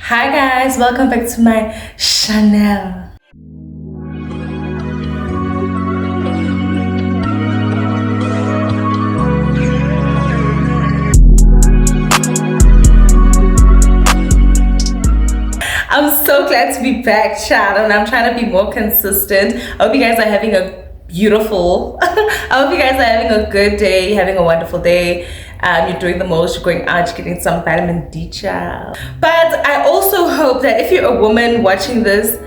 Hi guys, welcome back to my channel. I'm so glad to be back, chat, and I'm trying to be more consistent. I hope you guys are having a beautiful I hope you guys are having a good day, having a wonderful day. You're doing the most, you're going out, you're getting some vitamin D, child. But I also hope that if you're a woman watching this,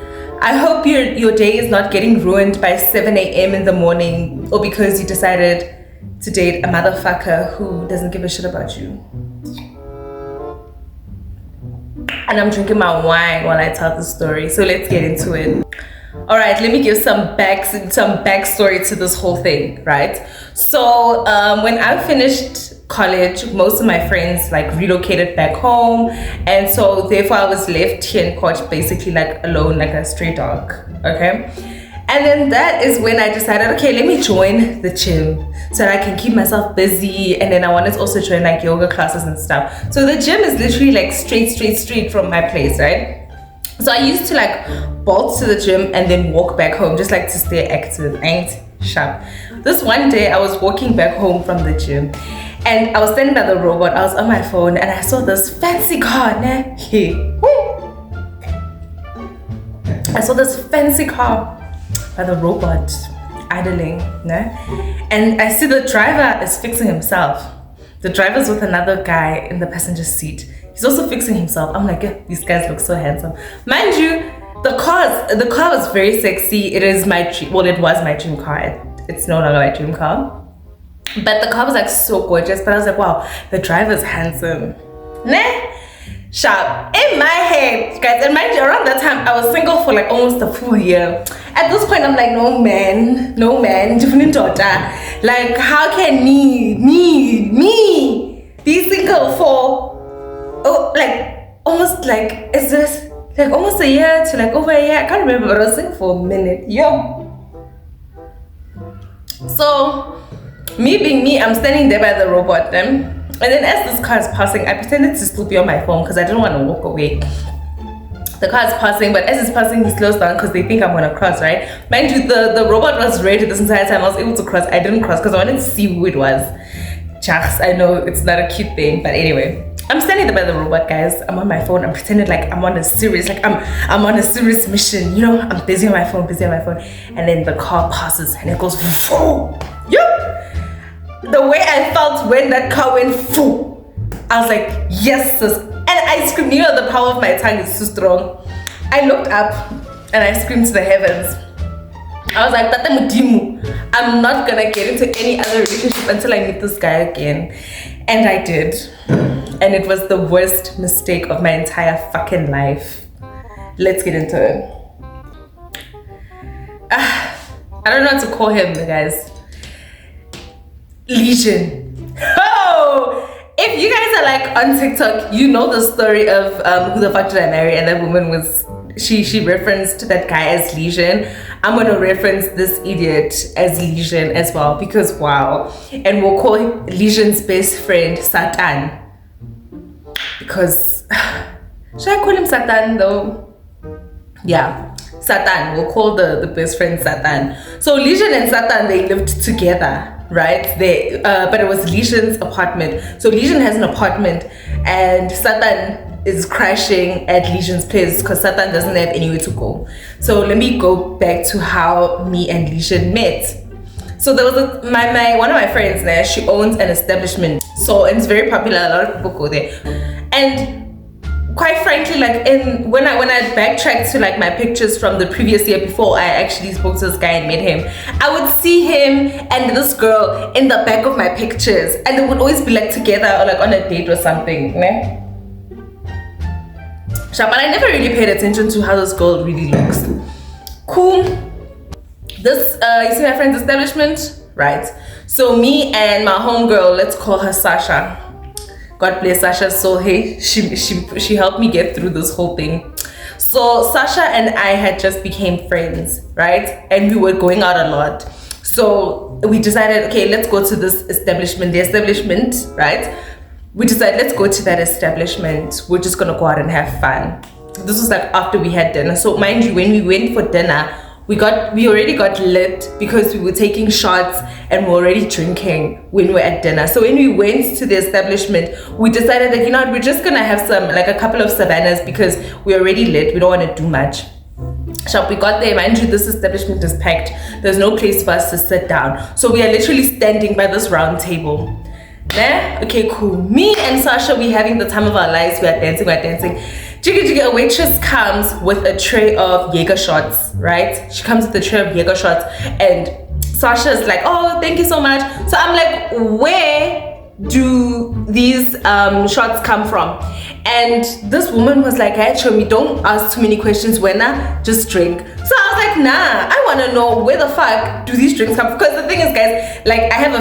I hope your day is not getting ruined by 7 a.m. in the morning, or because you decided to date a motherfucker who doesn't give a shit about you. And I'm drinking my wine while I tell the story, so let's get into it. All right, let me give some backstory to this whole thing, right? So when I finished college, most of my friends like relocated back home, and so therefore I was left here in Koch, basically like alone, like a stray dog. Okay, and then that is when I decided, okay, let me join the gym so that I can keep myself busy. And then I wanted to also join like yoga classes and stuff. So the gym is literally like straight from my place, right? So I used to like bolt to the gym and then walk back home, just like to stay active. Ain't sharp. This one day I was walking back home from the gym, and I was standing by the robot. I was on my phone and I saw this fancy car. Nah? I saw this fancy car by the robot idling. Nah? And I see the driver is fixing himself. The driver's with another guy in the passenger seat. He's also fixing himself. I'm like, yeah, these guys look so handsome. Mind you, the car was very sexy. It is my dream. Well, it was my dream car. It's no longer my dream car. But the car was like so gorgeous. But I was like, wow, the driver's handsome. Nah? Sharp. In my head, guys, and mind you, around that time, I was single for like almost a full year. At this point, I'm like, no man, different daughter. Like, how can me be single for, like, almost like, is this like almost a year to like over a year? I can't remember, but I was single for a minute. Yo. So, me being me, I'm standing there by the robot then. And then as this car is passing, I pretended to still be on my phone because I didn't want to walk away. The car is passing, but as it's passing, he slows down because they think I'm gonna cross, right? Mind you, the robot was ready this entire time. I was able to cross. I didn't cross because I wanted to see who it was. Jacks, I know it's not a cute thing, but anyway. I'm standing there by the robot, guys. I'm on my phone. I'm pretending like I'm on a serious, like I'm on a serious mission. You know, I'm busy on my phone. And then the car passes and it goes, phew. Yup. The way I felt when that car went, phew. I was like, yes, sis. And I screamed. You know, the power of my tongue is too strong. I looked up and I screamed to the heavens. I was like, Tate Mudimu, I'm not gonna get into any other relationship until I meet this guy again. And I did. And it was the worst mistake of my entire fucking life. Let's get into it. I don't know what to call him, guys. Legion. Oh! If you guys are like on TikTok, you know the story of Who the Fuck Did I Marry? And that woman was, she referenced that guy as Legion. I'm gonna reference this idiot as Legion as well, because wow. And we'll call Legion's best friend Satan. Because, should I call him Satan though? Yeah, Satan. We'll call the best friend Satan. So Legion and Satan, they lived together, right? But it was Legion's apartment. So Legion has an apartment and Satan is crashing at Legion's place because Satan doesn't have anywhere to go. So let me go back to how me and Legion met. So there was one of my friends there, she owns an establishment. So it's very popular, a lot of people go there. And quite frankly, like when I backtracked to like my pictures from the previous year before I actually spoke to this guy and met him, I would see him and this girl in the back of my pictures, and they would always be like together or like on a date or something, né? But I never really paid attention to how this girl really looks. Cool. This you see my friend's establishment, right? So me and my homegirl, let's call her Sasha. God bless Sasha. So hey, she helped me get through this whole thing. So Sasha and I had just became friends, right? And we were going out a lot. So we decided, okay, let's go to this establishment, the establishment, right? we decided, let's go to that establishment. We're just gonna go out and have fun. This was like after we had dinner. So mind you, when we went for dinner, we already got lit because we were taking shots and we were already drinking when we were at dinner. So when we went to the establishment, we decided that, you know what, we're just gonna have a couple of Savannahs because we're already lit. We don't want to do much. So we got there, mind you, this establishment is packed. There's no place for us to sit down. So we are literally standing by this round table. There, okay, cool. Me and Sasha, we're having the time of our lives. We're dancing. Jiggy, a waitress comes with a tray of Jaeger shots, right? She comes with a tray of Jaeger shots, and Sasha's like, oh, thank you so much. So I'm like, where do these shots come from? And this woman was like, hey, show me, don't ask too many questions, Wena, just drink. So I was like, nah, I want to know where the fuck do these drinks come from? Because the thing is, guys, like, I have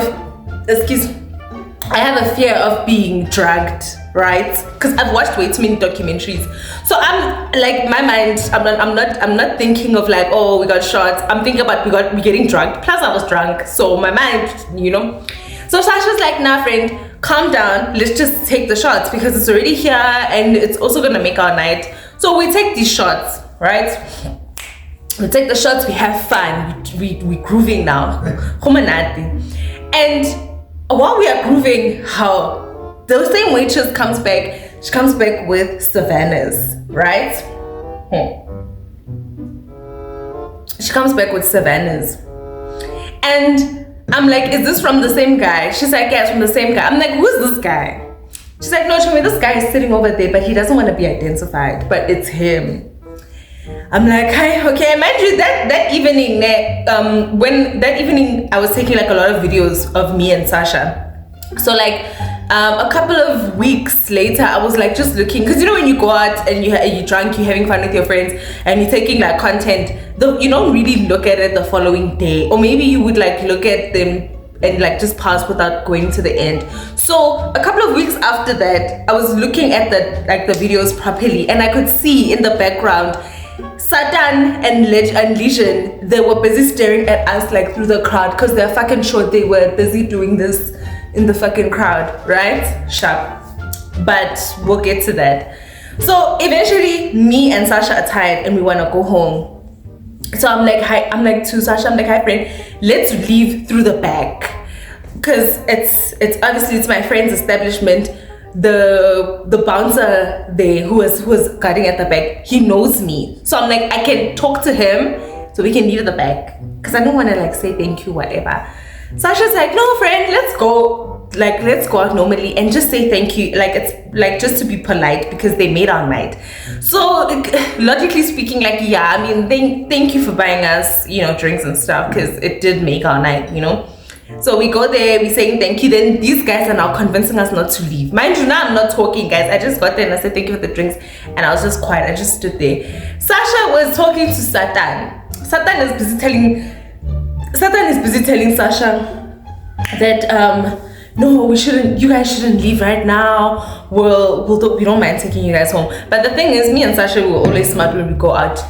a fear of being drugged, right? Because I've watched way too many documentaries. So I'm like, my mind, I'm not thinking of like, oh, we got shots. I'm thinking about we getting drugged. Plus I was drunk, so my mind, you know. So Sasha's like, nah, friend, calm down. Let's just take the shots because it's already here and it's also gonna make our night. So we take these shots, right? We take the shots. We have fun. We grooving now. And while we are grooving, how the same waitress comes back. She comes back with Savannahs, right? She comes back with Savannahs, and I'm like, is this from the same guy? She's like, yeah, it's from the same guy. I'm like, who's this guy? She's like, no, show me, this guy is sitting over there, but he doesn't want to be identified, but it's him. I'm like, hi, okay, mind you, that evening, I was taking like a lot of videos of me and Sasha. So like a couple of weeks later, I was like just looking, because you know when you go out and you're drunk, you're having fun with your friends and you're taking like content, you don't really look at it the following day, or maybe you would like look at them and like just pass without going to the end. So a couple of weeks after that, I was looking at the videos properly, and I could see in the background Satan and Legion, they were busy staring at us like through the crowd, because they're fucking sure they were busy doing this in the fucking crowd, right? Sharp. But we'll get to that. So eventually me and Sasha are tired and we want to go home. So I'm like to Sasha, I'm like, hi friend, let's leave through the back, because it's obviously it's my friend's establishment. The bouncer there who was guarding at the back, he knows me, so I'm like, I can talk to him so we can leave at the back, because I don't want to like say thank you, whatever. Sasha's like, no friend, let's go out normally and just say thank you, like it's like just to be polite because they made our night. So like, logically speaking, like, yeah, I mean, thank you for buying us, you know, drinks and stuff, because it did make our night, you know. So we go there, we saying thank you, then these guys are now convincing us not to leave. Mind you, now I'm not talking, guys. I just got there and I said thank you for the drinks, and I was just quiet. I just stood there. Sasha was talking to Satan. Satan is busy telling Sasha that no, you guys shouldn't leave right now. We don't mind taking you guys home. But the thing is, me and Sasha were always smart when we go out,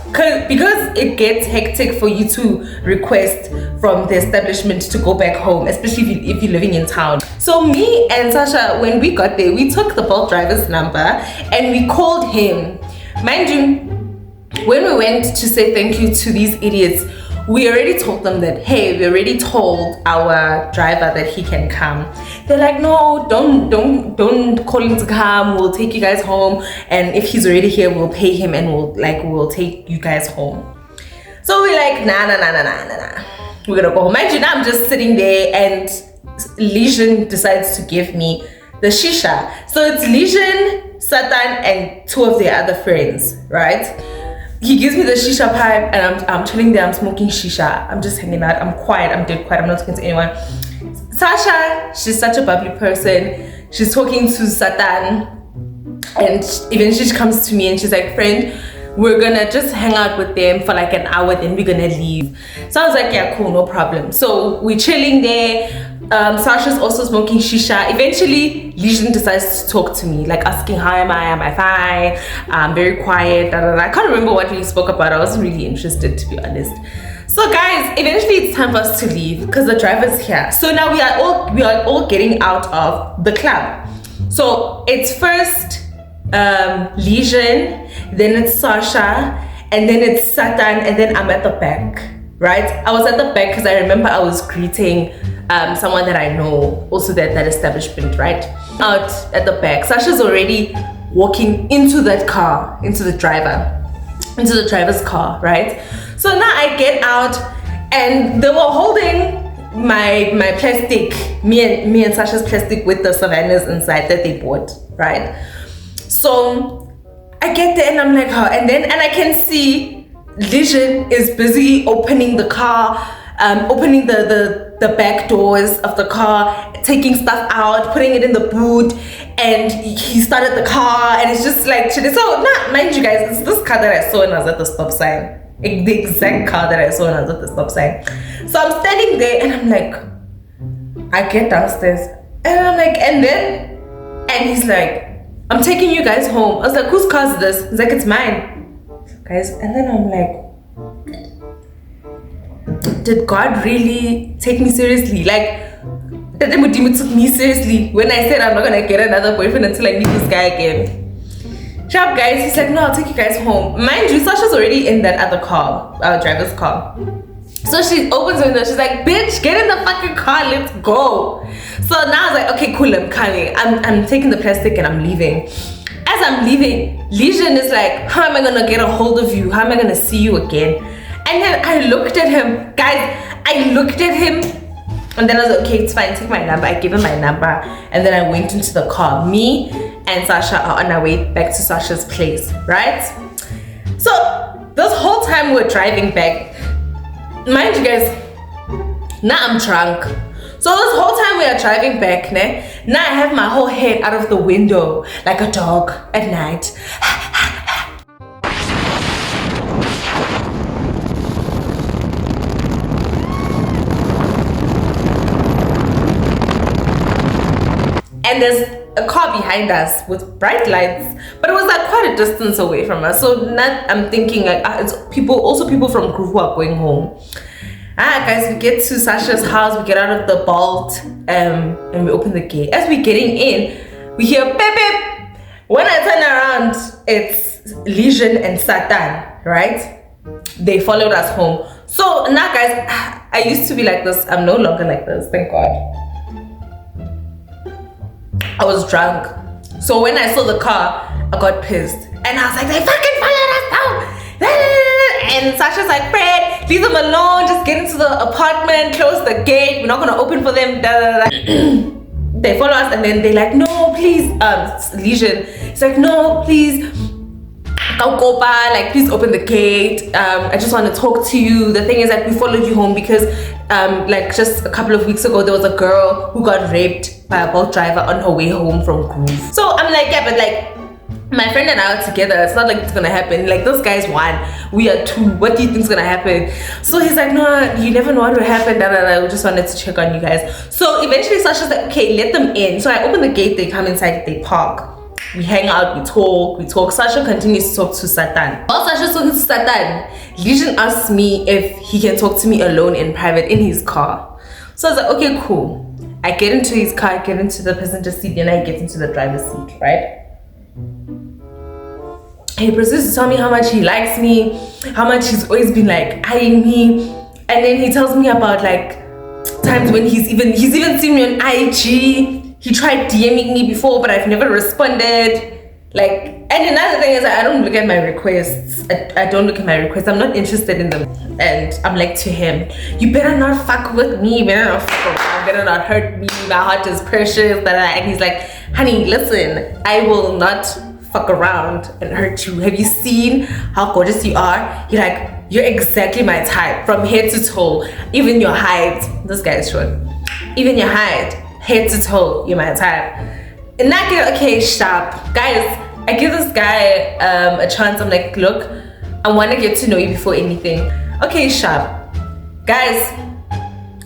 because it gets hectic for you to request from the establishment to go back home, especially if you're living in town. So me and Sasha, when we got there, we took the Bolt driver's number and we called him. Mind you, when we went to say thank you to these idiots, we already told them that, hey, we already told our driver that he can come. They're like, no, don't call him to come. We'll take you guys home, and if he's already here, we'll pay him and we'll take you guys home. So we're like, nah. We're gonna go home. Imagine I'm just sitting there, and Legion decides to give me the shisha. So it's Legion, Satan, and two of their other friends, right? He gives me the shisha pipe, and I'm chilling there, I'm smoking shisha, I'm just hanging out, I'm quiet, I'm dead quiet, I'm not talking to anyone. Sasha, she's such a bubbly person, she's talking to Satan, and eventually she comes to me and she's like, friend, we're gonna just hang out with them for like an hour, then we're gonna leave. So I was like, yeah, cool, no problem. So we're chilling there. Sasha's also smoking shisha. Eventually, Legion decides to talk to me, like asking, how am I fine? I'm very quiet, I can't remember what we spoke about. I wasn't really interested, to be honest. So guys, eventually it's time for us to leave because the driver's here. So now we are all getting out of the club. So it's first Legion, then it's Sasha, and then it's Satan, and then I'm at the back, right? I was at the back because I remember I was greeting someone that I know, also that establishment, right? Out at the back. Sasha's already walking into that car, into the driver's car, right? So now I get out and they were holding my plastic, me and Sasha's plastic with the Savannahs inside that they bought, right? So I get there and I'm like, oh, and I can see Legion is busy opening the car, opening the back doors of the car, taking stuff out, putting it in the boot, and he started the car, and it's just like, so now mind you guys, it's this car that I saw when I was at the stop sign, the exact car that I saw when I was at the stop sign. So I'm standing there and I'm like, I get downstairs and I'm like, and he's like, I'm taking you guys home. I was like, whose car is this? He's like, it's mine, guys. And then I'm like, did God really take me seriously? Like, that Mudimo took me seriously when I said I'm not gonna get another boyfriend until I meet this guy again. Sharp, guys. He's like, no, I'll take you guys home. Mind you, Sasha's already in that other car, our driver's car. So she opens the window, she's like, bitch, get in the fucking car, let's go. So now I was like, okay, cool, I'm coming. I'm taking the plastic and I'm leaving. As I'm leaving, Legion is like, how am I gonna get a hold of you? How am I gonna see you again? And then I looked at him, guys, I looked at him, and then I was like, okay, it's fine, take my number. I gave him my number, and then I went into the car. Me and Sasha are on our way back to Sasha's place, right? So this whole time we're driving back, mind you guys, now I'm drunk. So this whole time we are driving back, now I have my whole head out of the window like a dog at night. And there's a car behind us with bright lights, but it was like quite a distance away from us. So now I'm thinking like, it's people from Groove who are going home. Guys, we get to Sasha's house, we get out of the Bolt, and we open the gate. As we're getting in, we hear beep beep. When I turn around, it's Legion and Satan, right? They followed us home. So now, guys, I used to be like this. I'm no longer like this, thank God. I was drunk. So when I saw the car, I got pissed. And I was like, they fucking followed us down. And Sasha's like, Fred, leave them alone. Just get into the apartment, close the gate. We're not going to open for them. They follow us and then they're like, no, please. Legion. It's like, no, please. Like, please open the gate. I just want to talk to you. The thing is that we followed you home because like just a couple of weeks ago there was a girl who got raped by a Bolt driver on her way home from Groove. So I'm like, yeah, but like my friend and I are together. It's not like it's gonna happen. Like, those guys one, we are two. What do you think's gonna happen? So he's like, no, you never know what will happen. We just wanted to check on you guys. So eventually Sasha's like, okay, let them in. So I open the gate, they come inside, they park. We hang out, we talk. Sasha continues to talk to Satan. While Sasha's talking to Satan, Legion asks me if he can talk to me alone in private in his car. So I was like, okay, cool. I get into his car, I get into the passenger seat, and I get into the driver's seat, right? He proceeds to tell me how much he likes me, how much he's always been like eyeing me, and then he tells me about like times when he's even seen me on IG. He tried DMing me before, but I've never responded. Like, and another thing is I don't look at my requests. I don't look at my requests. I'm not interested in them. And I'm like to him, you better not fuck with me. You better not fuck around. You better not hurt me. My heart is precious. And he's like, honey, listen, I will not fuck around and hurt you. Have you seen how gorgeous you are? You're like, you're exactly my type from head to toe. Even your height. This guy is short. Even your height. Head to toe, you're my type. And I get, okay, sharp. Guys, I give this guy a chance. I'm like, look, I want to get to know you before anything. Okay, sharp. Guys,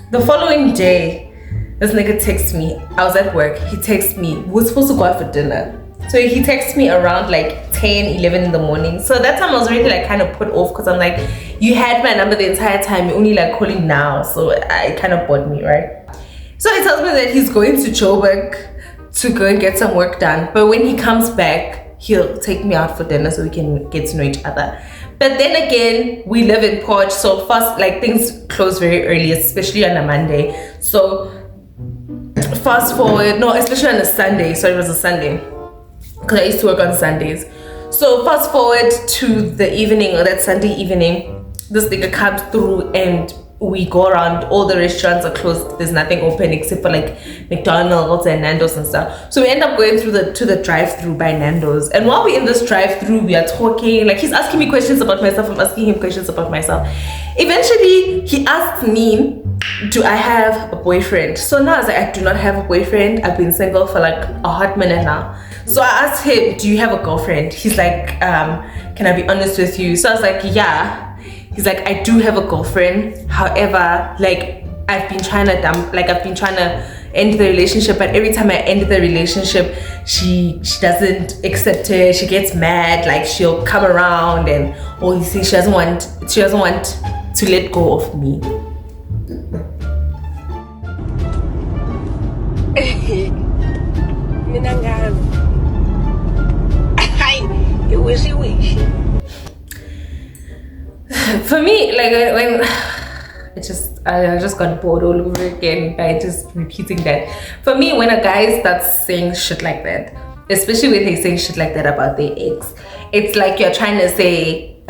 the following day, this nigga texts me. I was at work. He texts me. We were supposed to go out for dinner. So he texts me around like 10, 11 in the morning. So that time I was already like kind of put off because I'm like, you had my number the entire time. You're only like calling now. So it kind of bored me, right? So he tells me that he's going to Joburg to go and get some work done. But when he comes back, he'll take me out for dinner so we can get to know each other. But then again, we live in Porch, so fast, like things close very early, especially on a Monday. So fast forward, no, especially on a Sunday. So it was a Sunday because I used to work on Sundays. So fast forward to the evening, or that Sunday evening, this nigga comes through and we go around. All the restaurants are closed. There's nothing open except for like McDonald's and Nando's and stuff. So we end up going through to the drive-through by Nando's. And while we're in this drive-through, we are talking. Like, he's asking me questions about myself. I'm asking him questions about myself. Eventually, he asked me, do I have a boyfriend? So now I was like, I do not have a boyfriend. I've been single for like a hot minute now. So I asked him, do you have a girlfriend? He's like, can I be honest with you? So I was like, yeah. He's like, I do have a girlfriend. However, like, I've been trying to end the relationship, but every time I end the relationship, she doesn't accept it. She gets mad. Like, she'll come around and you see, she doesn't want to let go of me. For me, like, when I just got bored all over again by just repeating that. For me, when a guy starts saying shit like that, especially when they say shit like that about their ex, it's like you're trying to say,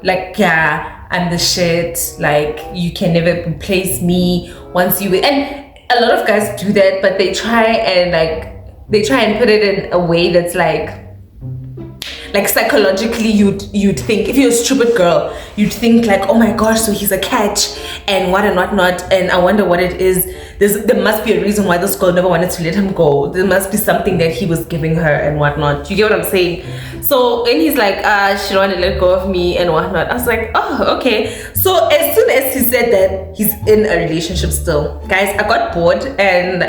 like, yeah, I'm the shit, like, you can never replace me once you, and a lot of guys do that, but they try and put it in a way that's like psychologically you'd think, if you're a stupid girl, you'd think like, oh my gosh, so he's a catch and what and whatnot, and I wonder what it is. There must be a reason why this girl never wanted to let him go. There must be something that he was giving her and whatnot. You get what I'm saying? So when he's like, she don't want to let go of me and whatnot, I was like, oh, okay. So as soon as he said that he's in a relationship still, guys, I got bored and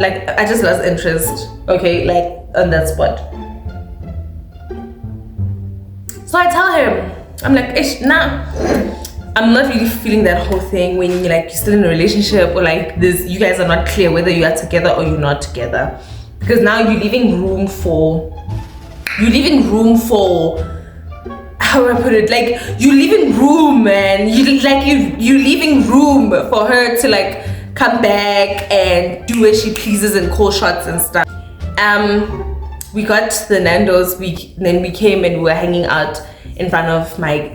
like I just lost interest, okay, like on that spot. So I tell him, I'm like, nah, I'm not really feeling that whole thing when you're still in a relationship, or like this, you guys are not clear whether you are together or you're not together, because now you're leaving room for, how do I put it, like, you're leaving room, man. You're leaving room for her to like come back and do as she pleases and call shots and stuff. We got the Nando's. Then we came and we were hanging out in front of my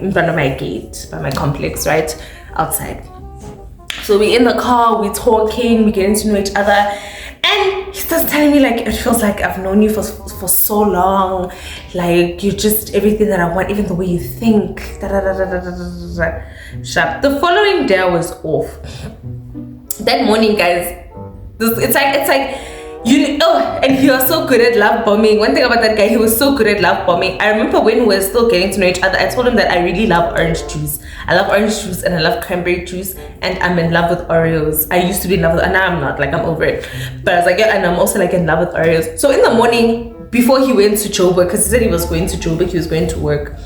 gate, by my complex, right outside. So we're in the car, we're talking, we're getting to know each other, and he starts telling me like, it feels like I've known you for so long, like you're just everything that I want, even the way you think. Shut up. The following day I was off. That morning, guys, it's like and he was so good at love bombing. One thing about that guy, he was so good at love bombing. I remember when we were still getting to know each other, I told him that I really love orange juice. I love orange juice and I love cranberry juice, and I'm in love with Oreos. I used to be in love with, and now I'm not, like, I'm over it. But I was like, yeah, and I'm also like in love with Oreos. So in the morning, before he went to Joburg, because he said he was going to Joburg, he was going to work.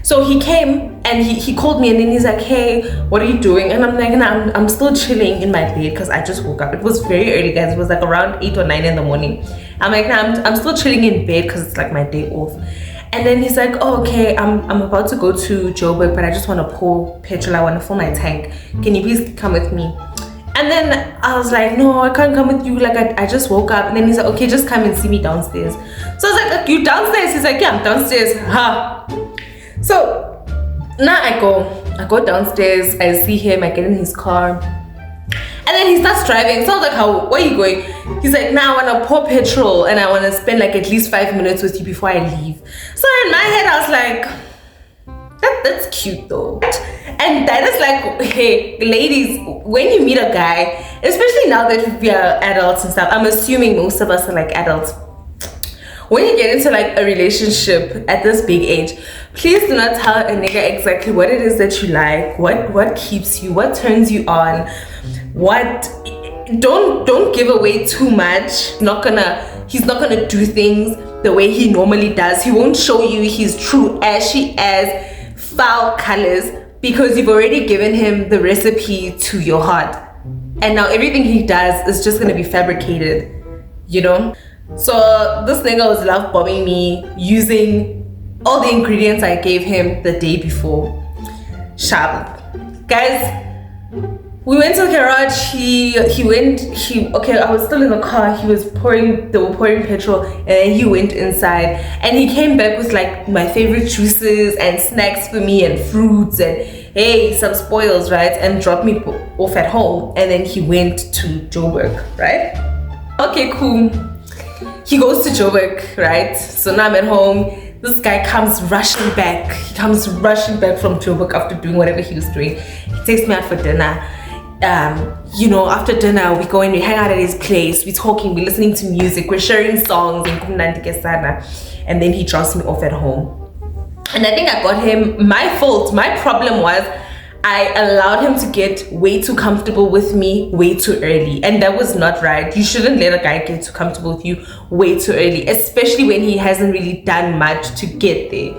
So he came and he called me, and then he's like, hey, what are you doing? And I'm like, nah, I'm still chilling in my bed because I just woke up. It was very early, guys. It was like around 8 or 9 in the morning. I'm like, nah, I'm still chilling in bed because it's like my day off. And then he's like, oh, okay, I'm about to go to Joburg, but I just want to pour petrol. I want to fill my tank. Can you please come with me? And then I was like, no, I can't come with you. Like, I just woke up. And then he's like, okay, just come and see me downstairs. So I was like, you downstairs? He's like, yeah, I'm downstairs. So now I go downstairs, I see him, I get in his car, and then he starts driving. So I was like, where are you going? He's like, nah, I want to pour petrol and I want to spend like at least 5 minutes with you before I leave. So in my head I was like, that's cute though. And that is like, hey ladies, when you meet a guy, especially now that we are adults and stuff, I'm assuming most of us are like adults, when you get into like a relationship at this big age, please do not tell a nigga exactly what it is that you like, what keeps you, what turns you on, don't give away too much. He's not gonna do things the way he normally does. He won't show you his true ashy as foul colors, because you've already given him the recipe to your heart, and now everything he does is just gonna be fabricated, you know. So this nigga was love bombing me using all the ingredients I gave him the day before. Sharp. Guys, we went to the garage. Okay, I was still in the car. They were pouring petrol, and then he went inside, and he came back with like my favorite juices and snacks for me and fruits and hey, some spoils, right? And dropped me off at home, and then he went to Joburg, right? Okay, cool. He goes to Joburg, right? So now I'm at home. This guy comes rushing back. He comes rushing back from Joburg after doing whatever he was doing. He takes me out for dinner. After dinner, we go and we hang out at his place. We're talking, we're listening to music, we're sharing songs, and then he drops me off at home. And I think I got him, my fault, my problem was I allowed him to get way too comfortable with me way too early. And that was not right. You shouldn't let a guy get too comfortable with you way too early, especially when he hasn't really done much to get there.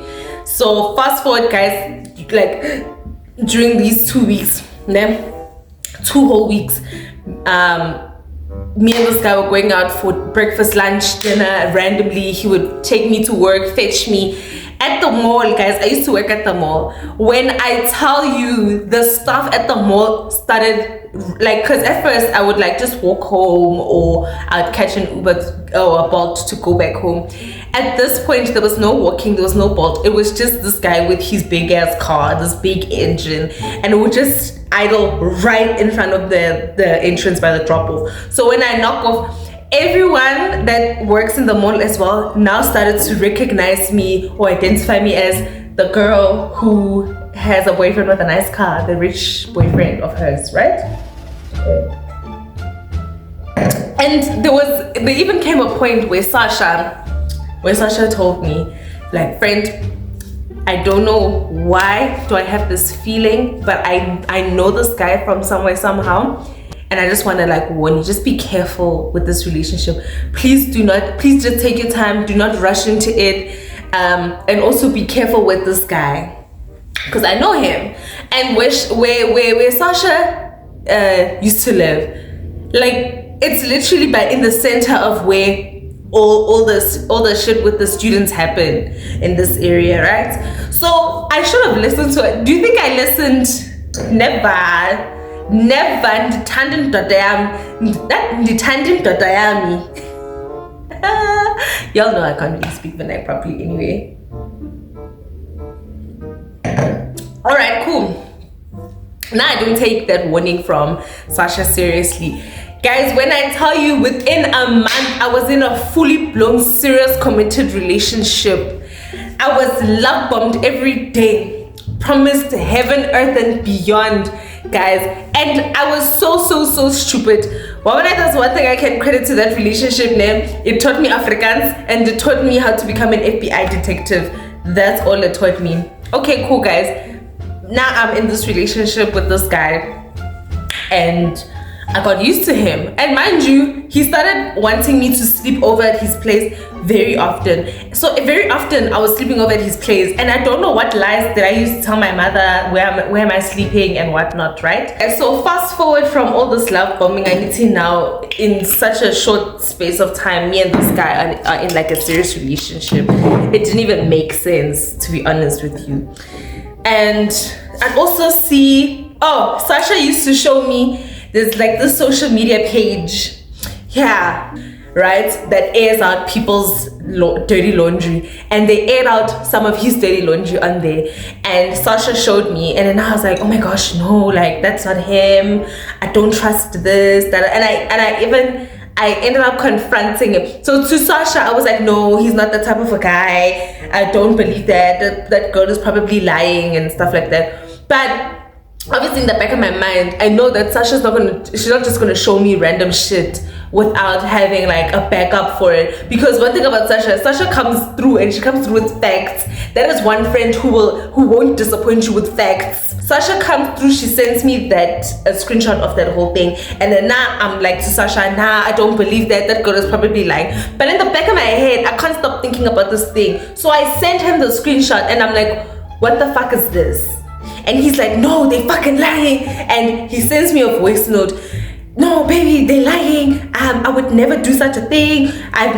So fast forward, guys, like during these 2 weeks, 2 whole weeks, me and this guy were going out for breakfast, lunch, dinner. Randomly, he would take me to work, fetch me at the mall. Guys, I used to work at the mall. When I tell you, the staff at the mall started like, because at first I would like just walk home, or I'd catch an Uber or a Bolt to go back home. At this point, there was no walking, there was no Bolt. It was just this guy with his big ass car, this big engine, and it would just idle right in front of the entrance by the drop off. So when I knock off, everyone that works in the mall as well now started to recognize me or identify me as the girl who has a boyfriend with a nice car, the rich boyfriend of hers, right? And there even came a point where Sasha told me, like, friend, I don't know why do I have this feeling, but I know this guy from somewhere, somehow, and I just want to like warn you, just be careful with this relationship. Please just take your time, do not rush into it, and also be careful with this guy, because I know him. And where Sasha used to live, like, it's literally in the center of where all the shit with the students happen in this area, right? So I should have listened to it. Do you think I listened? Never. Ndithanda indoda yami. Y'all know I can't really speak the night properly anyway. All right, cool. Now I don't take that warning from Sasha seriously. Guys, when I tell you within a month, I was in a fully blown, serious, committed relationship. I was love bombed every day, promised heaven, earth, and beyond, guys. And I was so stupid. Well, when that's one thing I can credit to that relationship name, it taught me Afrikaans and it taught me how to become an FBI detective. That's all it taught me. Okay, cool, guys. Now I'm in this relationship with this guy, and I got used to him. And mind you, he started wanting me to sleep over at his place very often. So very often I was sleeping over at his place, and I don't know what lies that I used to tell my mother, where am I sleeping and whatnot, right? And so fast forward from all this love bombing, I need to now, in such a short space of time, me and this guy are in like a serious relationship. It didn't even make sense, to be honest with you. And I'd also see, Sasha used to show me there's like this social media page, right, that airs out people's dirty laundry, and they aired out some of his dirty laundry on there. And Sasha showed me, and then I was like, oh my gosh, no, like, that's not him. I don't trust this, that. And I ended up confronting him. So to Sasha, I was like, no, he's not that type of a guy. I don't believe that girl is probably lying and stuff like that. But obviously in the back of my mind, I know that she's not just gonna show me random shit without having like a backup for it. Because one thing about Sasha comes through, and she comes through with facts. That is one friend who won't disappoint you with facts. Sasha comes through, she sends me a screenshot of that whole thing, and then now I'm like to Sasha, I don't believe that girl is probably lying. But in the back of my head, I can't stop thinking about this thing. So I sent him the screenshot, and I'm like, what the fuck is this? And he's like, no, they fucking lying. And he sends me a voice note. no, baby, they're lying. I would never do such a thing. I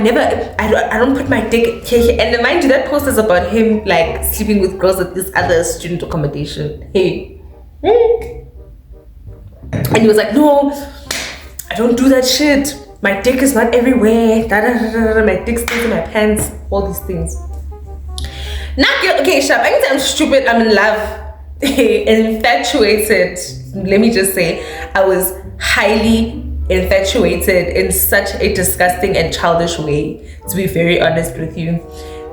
don't put my dick here. And mind you, that post is about him like sleeping with girls at this other student accommodation. Hey. And he was like, no, I don't do that shit. My dick is not everywhere. My dick stays in my pants. All these things. Now, okay, Shab, I think I'm stupid. I'm in love. Infatuated. Let me just say, I was highly infatuated in such a disgusting and childish way, to be very honest with you.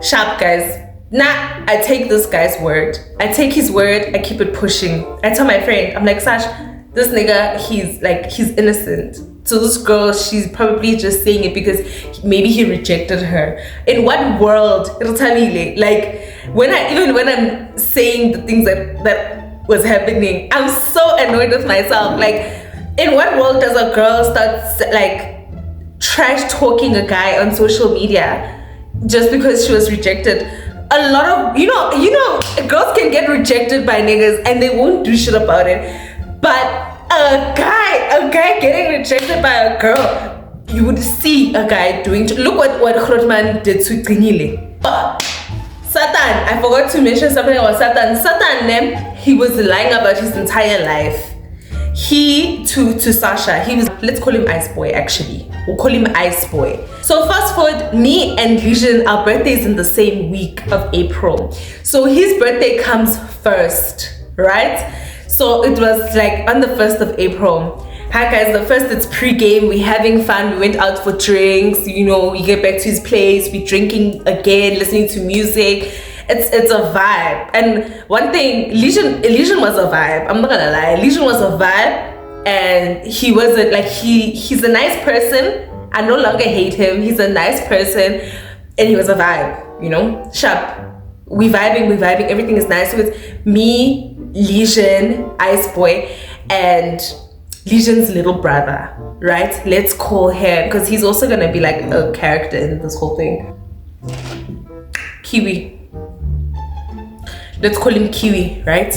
Sharp, guys. Now I take this guy's word. I take his word. I keep it pushing. I tell my friend, I'm like, Sash, this nigga, he's innocent. So this girl, she's probably just saying it because maybe he rejected her. In what world? It'll tell me like when I'm saying the things that was happening, I'm so annoyed with myself. Like, in what world does a girl start like trash talking a guy on social media just because she was rejected? A lot of you know girls can get rejected by niggas and they won't do shit about it, but a guy getting rejected by a girl, you would see a guy doing. Look what Grootman did to Qinile. Satan, I forgot to mention something about Satan. Satan, he was lying about his entire life. He to Sasha, he was, let's call him Ice Boy. Actually, we'll call him Ice Boy. So fast forward, me and Legion, our birthdays in the same week of April. So his birthday comes first, right? So it was like on the 1st of April. Hi guys, the first, it's pre-game, we're having fun, we went out for drinks, we get back to his place, we're drinking again, listening to music. It's a vibe. And one thing, Legion was a vibe. I'm not gonna lie, Legion was a vibe, and he wasn't like he's a nice person. I no longer hate him. He's a nice person, and he was a vibe, sharp. We vibing, everything is nice. So it's me, Legion, Ice Boy, and Legion's little brother, right? Let's call him, because he's also gonna be like a character in this whole thing. Kiwi. Let's call him Kiwi, right?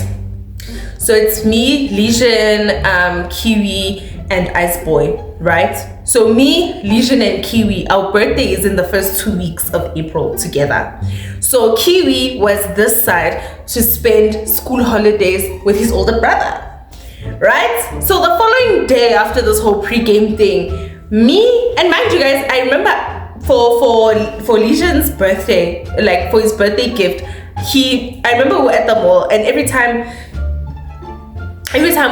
So it's me, Legion, Kiwi, and Ice Boy, right? So me, Legion, and Kiwi, our birthday is in the first 2 weeks of April together. So Kiwi was this side to spend school holidays with his older brother, right? So the following day after this whole pre-game thing, me, and mind you guys, I remember for Legion's birthday, like for his birthday gift, I remember we were at the mall, and every time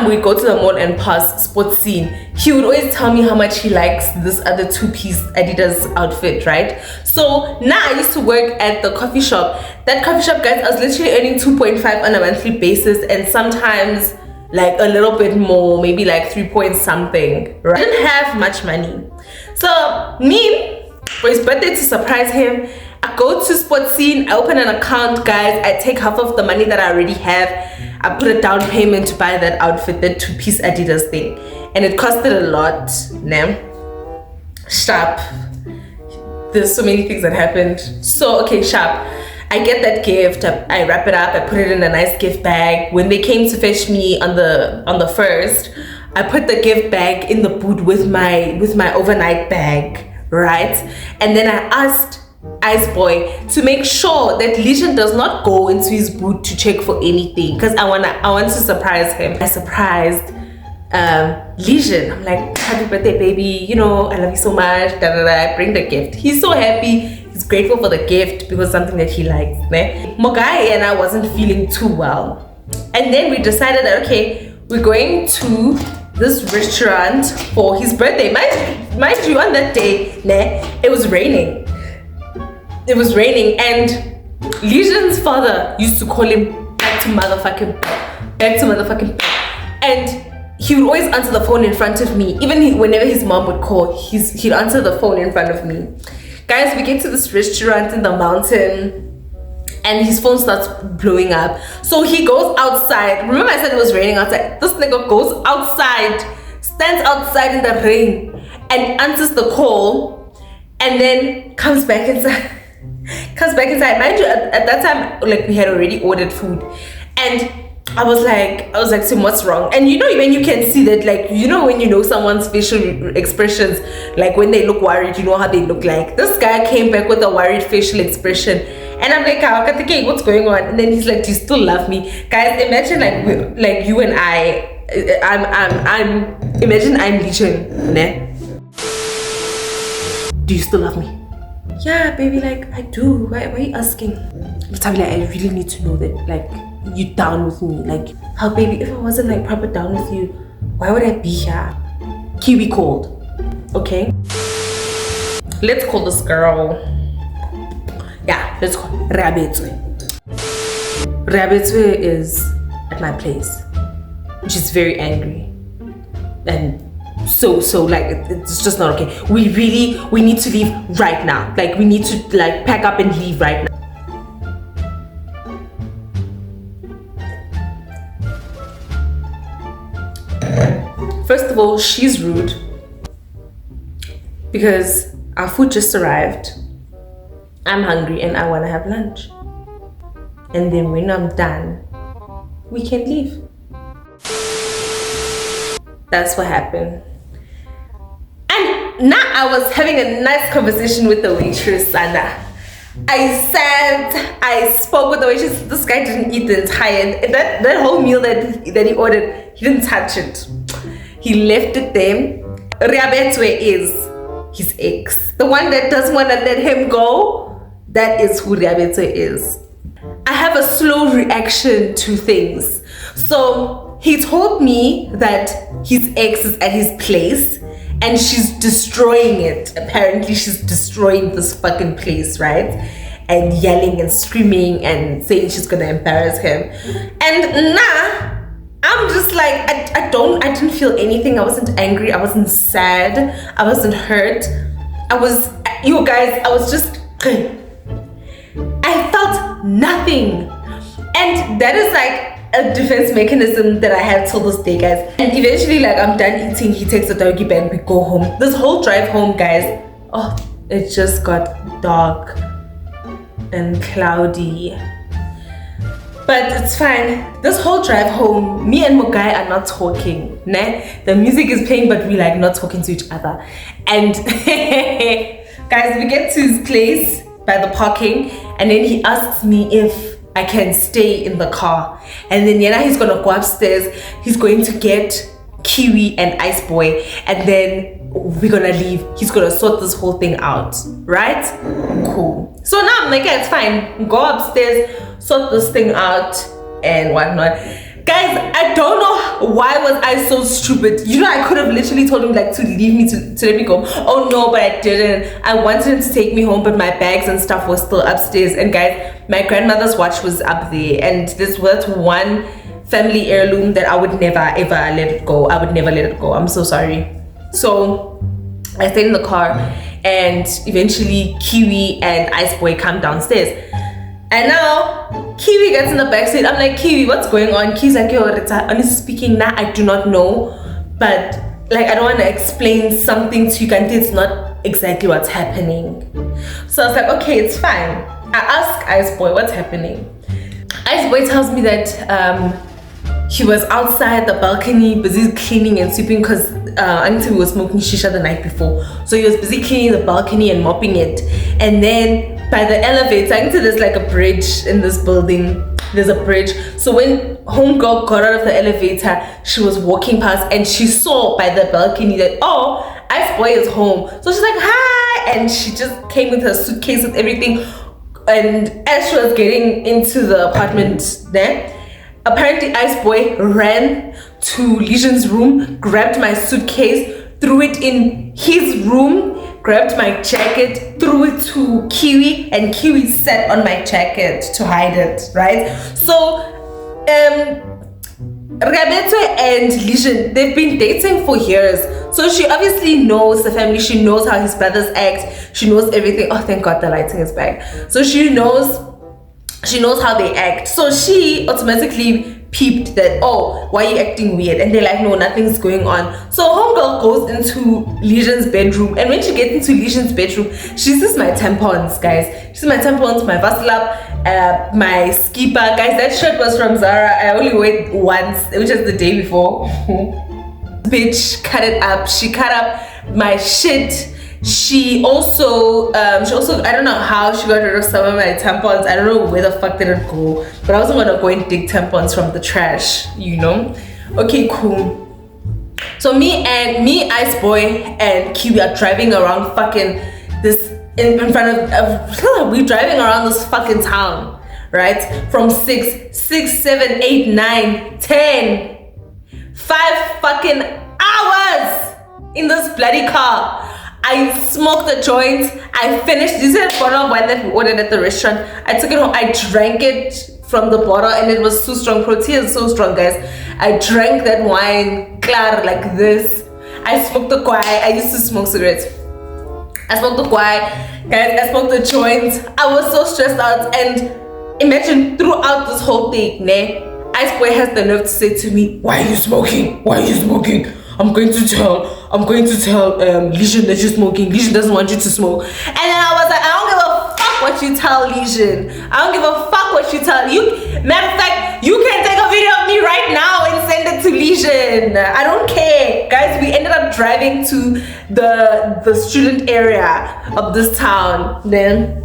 we go to the mall and pass Sports Scene, he would always tell me how much he likes this other 2-piece Adidas outfit, right? So now I used to work at the coffee shop. That coffee shop, guys, I was literally earning 2.5 on a monthly basis, and sometimes like a little bit more, maybe like 3 point something, right? I didn't have much money. So me, for his birthday, to surprise him, I go to Sports Scene, I open an account, guys. I take half of the money that I already have. I put a down payment to buy that outfit, that 2-piece Adidas thing. And it costed a lot, Sharp. There's so many things that happened. So, okay, Sharp. I get that gift, I wrap it up, I put it in a nice gift bag. When they came to fetch me on the 1st, I put the gift bag in the boot with my overnight bag, right? And then I asked Ice Boy to make sure that Legion does not go into his boot to check for anything, because I want to surprise him. I surprised Legion. I'm like, happy birthday, baby, I love you so much, I bring the gift. He's so happy, he's grateful for the gift because it's something that he likes. Mogai and I wasn't feeling too well, and then we decided that, okay, we're going to this restaurant for his birthday. Mind you, on that day, it was raining. It was raining, and Legion's father used to call him back to motherfucking, and he would always answer the phone in front of me. Even whenever his mom would call, he'd answer the phone in front of me. Guys, we get to this restaurant in the mountain, and his phone starts blowing up. So he goes outside. Remember I said it was raining outside? This nigga goes outside, stands outside in the rain, and answers the call, and then comes back inside. Mind you, at that time, like, we had already ordered food, and I was like, Sim, what's wrong? And you know, when you can see that, like, you know, when you know someone's facial expressions, like when they look worried, you know how they look like. This guy came back with a worried facial expression. And I'm like, okay, what's going on? And then he's like, do you still love me? Guys, imagine like you and imagine I'm Legion, ne? Do you still love me? Yeah, baby, like, I do. Why are you asking? Like, I really need to know that, like, you down with me. Like, how, baby, if I wasn't, like, proper down with you, why would I be here? Kiwi called, okay? Let's call this girl. Yeah, let's call Rabetwe. Rabetwe is at my place. She's very angry. And so like, it's just not okay. We need to leave right now. Like, we need to, like, pack up and leave right now. First of all, she's rude because our food just arrived. I'm hungry and I want to have lunch. And then when I'm done, we can leave. That's what happened. And now I was having a nice conversation with the waitress, Anna. I spoke with the waitress. This guy didn't eat the entire, that whole meal that he ordered, he didn't touch it. He left it there. Riabetwe is his ex. The one that doesn't want to let him go, that is who Riabetwe is. I have a slow reaction to things. So he told me that his ex is at his place and she's destroying it. Apparently she's destroying this fucking place, right? And yelling and screaming and saying she's gonna embarrass him. And nah, I'm just like, I didn't feel anything. I wasn't angry, I wasn't sad, I wasn't hurt. I was just, I felt nothing. And that is like a defense mechanism that I have till this day, guys. And eventually, like, I'm done eating, he takes a doggy bag, we go home. This whole drive home, guys, oh, it just got dark and cloudy. But it's fine. This whole drive home, me and Mugai are not talking. Né? The music is playing, but we like not talking to each other. And guys, we get to his place by the parking, and then he asks me if I can stay in the car. And then he's gonna go upstairs. He's going to get Kiwi and Ice Boy, and then we're gonna leave. He's gonna sort this whole thing out, right? Cool. So now I'm like, yeah, it's fine. Go upstairs, sort this thing out and whatnot. Guys, I don't know why was I so stupid. You know, I could have literally told him like to leave me, to let me go. Oh no, but I didn't. I wanted him to take me home, but my bags and stuff was still upstairs. And guys, my grandmother's watch was up there, and this was one family heirloom that I would never ever let it go. I would never let it go. I'm so sorry. So I stayed in the car, and eventually Kiwi and Ice Boy come downstairs. And now Kiwi gets in the backseat. I'm like, Kiwi, what's going on? Kiwi's like, yo, Rita, honestly speaking, now I do not know, but like, I don't want to explain something to you, and it's not exactly what's happening. So I was like, okay, it's fine. I ask Ice Boy, what's happening? Ice Boy tells me that he was outside the balcony, busy cleaning and sweeping, because Auntie was smoking shisha the night before. So he was busy cleaning the balcony and mopping it. And then by the elevator, I think there's like a bridge in this building. There's a bridge. So when homegirl got out of the elevator, she was walking past and she saw by the balcony that, oh, Ice Boy is home. So she's like, hi! And she just came with her suitcase with everything. And as she was getting into the apartment there, apparently Ice Boy ran to Legion's room, grabbed my suitcase, threw it in his room, grabbed my jacket, threw it to Kiwi, and Kiwi sat on my jacket to hide it, right? So Rabetwe and Legion, they've been dating for years. So she obviously knows the family, she knows how his brothers act, she knows everything. Oh, thank God the lighting is back. So she knows how they act. So she automatically peeped that, oh, why are you acting weird? And they're like, no, nothing's going on. So homegirl goes into Legion's bedroom, and when she gets into Legion's bedroom, she sees my tampons, guys. She sees my tampons, my Vasilab, my skipper. Guys, that shirt was from Zara. I only wore it once, which was the day before. Bitch cut it up. She cut up my shit. She also I don't know how she got rid of some of my tampons. I don't know where the fuck did it go, but I wasn't gonna go and dig tampons from the trash, you know. Okay, cool. So me, Ice Boy, and Kiwi are driving around fucking this in front of we're driving around this fucking town, right? From 6, 7, 8, 9, 10, 5 fucking hours in this bloody car. I smoked a joint. I finished this bottle of wine that we ordered at the restaurant. I took it home. I drank it from the bottle and it was so strong. Protein is so strong, guys. I drank that wine clear like this. I smoked the kwai. I used to smoke cigarettes. I smoked the kwai, guys. I smoked the joint. I was so stressed out. And imagine throughout this whole thing, Ice Boy has the nerve to say to me, "Why are you smoking? Why are you smoking? I'm going to tell Legion that you're smoking. Legion doesn't want you to smoke." And then I was like, I don't give a fuck what you tell Legion. I don't give a fuck what you tell you. Matter of fact, you can take a video of me right now and send it to Legion. I don't care. Guys, we ended up driving to the student area of this town then.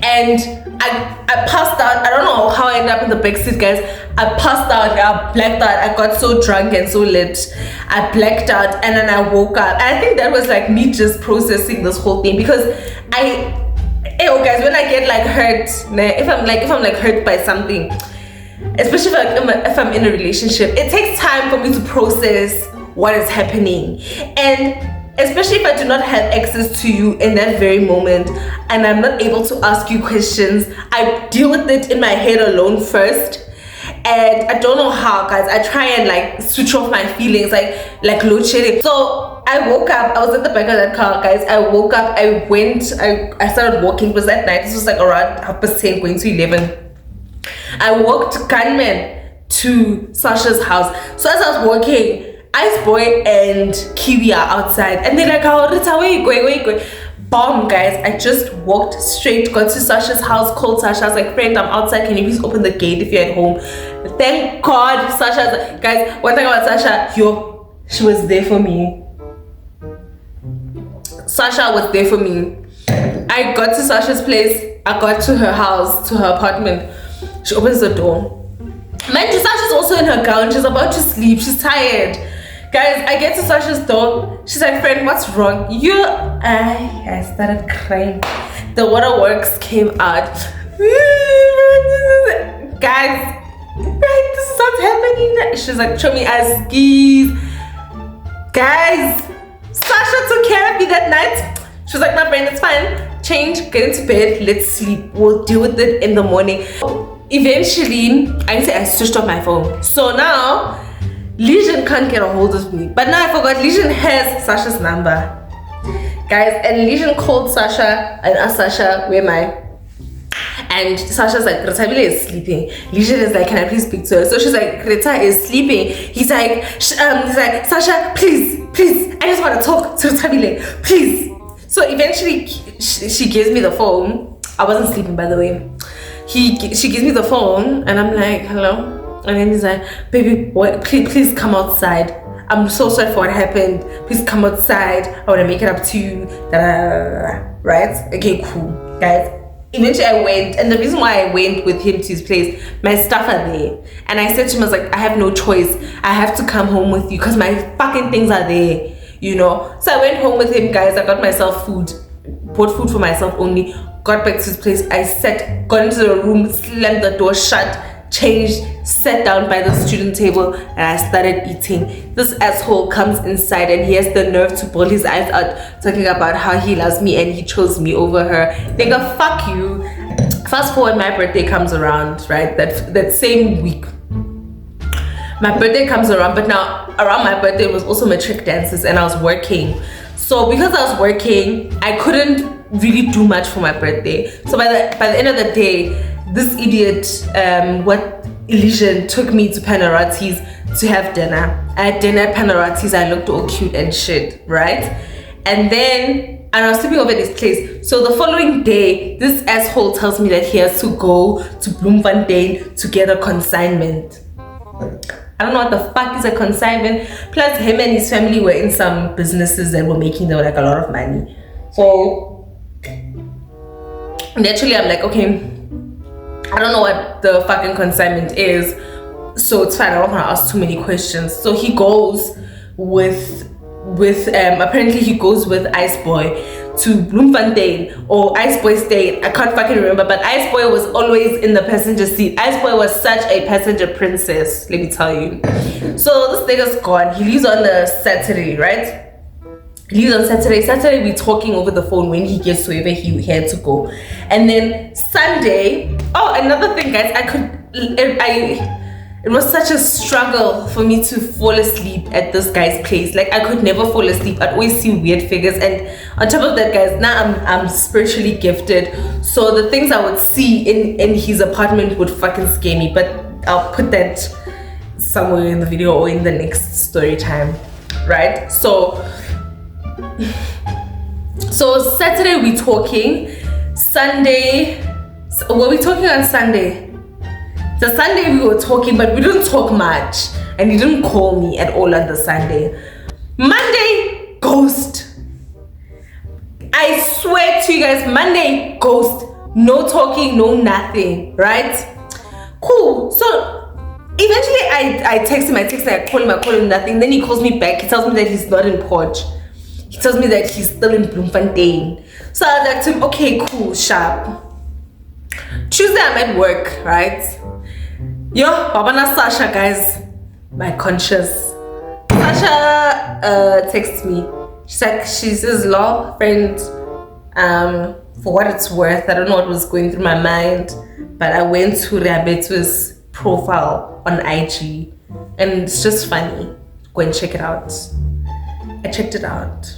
And I passed out. I don't know how I ended up in the back seat, guys. I passed out. I blacked out. I got so drunk and so lit. I blacked out and then I woke up. And I think that was like me just processing this whole thing, because guys, when I get like hurt, if I'm like hurt by something, especially if I'm in a relationship, it takes time for me to process what is happening. And especially if I do not have access to you in that very moment and I'm not able to ask you questions, I deal with it in my head alone first. And I don't know how, guys. I try and like switch off my feelings, like load shedding. So I woke up. I was at the back of that car, guys. I woke up. I started walking. It was that night. This was like around 10:30 going to 11. I walked gunman to Sasha's house. So as I was walking, Ice Boy and Kiwi are outside and they're like, "Oh, Rita, where you going? Where you going?" Bomb, guys. I just walked straight, got to Sasha's house, called Sasha. I was like, "Friend, I'm outside. Can you please open the gate if you're at home?" Thank God, Sasha. Guys, one thing about Sasha, she was there for me. Sasha was there for me. I got to Sasha's place. I got to her house, to her apartment. She opens the door. Mind you, Sasha's also in her gown. She's about to sleep. She's tired. Guys, I get to Sasha's door. She's like, "Friend, what's wrong?" I started crying. The waterworks came out. Guys, this is what's happening. She's like, "Show me as skis." Guys, Sasha took care of me that night. She was like, "My friend, it's fine. Change, get into bed, let's sleep. We'll deal with it in the morning." Eventually, I switched off my phone. So now, Legion can't get a hold of me. But now I forgot, Legion has Sasha's number. Guys, and Legion called Sasha and asked Sasha, "Where am I?" And Sasha's like, "Retabile is sleeping." Legion is like, "Can I please speak to her?" So she's like, "Reta is sleeping." He's like, "Sasha, please, I just want to talk to Retabile, please." So eventually, she gives me the phone. I wasn't sleeping, by the way. She gives me the phone and I'm like, "Hello?" And then he's like, "Baby, please come outside. I'm so sorry for what happened. Please come outside. I want to make it up to you." Right? Okay, cool. Guys, eventually I went. And the reason why I went with him to his place, my stuff are there. And I said to him, I was like, "I have no choice. I have to come home with you because my fucking things are there. You know?" So I went home with him, guys. I got myself food. Bought food for myself only. Got back to his place. I got into the room, slammed the door shut, changed, sat down by the student table, and I started eating. This asshole comes inside and he has the nerve to bawl his eyes out, talking about how he loves me and he chose me over her. Nigga, fuck you. Fast forward, my birthday comes around, right? That same week. My birthday comes around, but now around my birthday was also matric dances and I was working. So because I was working, I couldn't really do much for my birthday. So by the end of the day, this idiot, Elysian, took me to Panarati's to have dinner. I had dinner at Panarati's. I looked all cute and shit, right? And then and I was sleeping over at his place. So the following day, this asshole tells me that he has to go to Bloemfontein to get a consignment. I don't know what the fuck is a consignment. Plus, him and his family were in some businesses that were making them like a lot of money. So naturally, I'm like, okay, I don't know what the fucking consignment is, so it's fine. I don't want to ask too many questions. So he goes with apparently he goes with Ice Boy to Bloemfontein, or Ice Boy stayed, I can't fucking remember, but Ice Boy was always in the passenger seat. Ice Boy was such a passenger princess, let me tell you. So this nigga's gone. He leaves on a Saturday, right? He leaves on Saturday we talking over the phone when he gets to wherever he had to go. And then Sunday, oh, another thing, guys, it was such a struggle for me to fall asleep at this guy's place. Like, I could never fall asleep. I'd always see weird figures. And on top of that, guys, now I'm spiritually gifted. So the things I would see in his apartment would fucking scare me. But I'll put that somewhere in the video or in the next story time, right? So Saturday we talking. Sunday, were we talking on Sunday? The Sunday we were talking, but we didn't talk much, and he didn't call me at all on the Sunday. Monday, ghost. I swear to you guys, Monday, ghost. No talking, no nothing, right? Cool. So eventually I text him, I call him, nothing. Then he calls me back. He tells me that he's not in Port. He tells me that he's still in Bloemfontein. So I was like to him, okay, cool, sharp. Tuesday I'm at work, right? Yo, Babana Sasha, guys, my conscious. Sasha texts me. She says, "Law friend, for what it's worth, I don't know what was going through my mind, but I went to Reabetsu's profile on IG, and it's just funny. Go and check it out." I checked it out.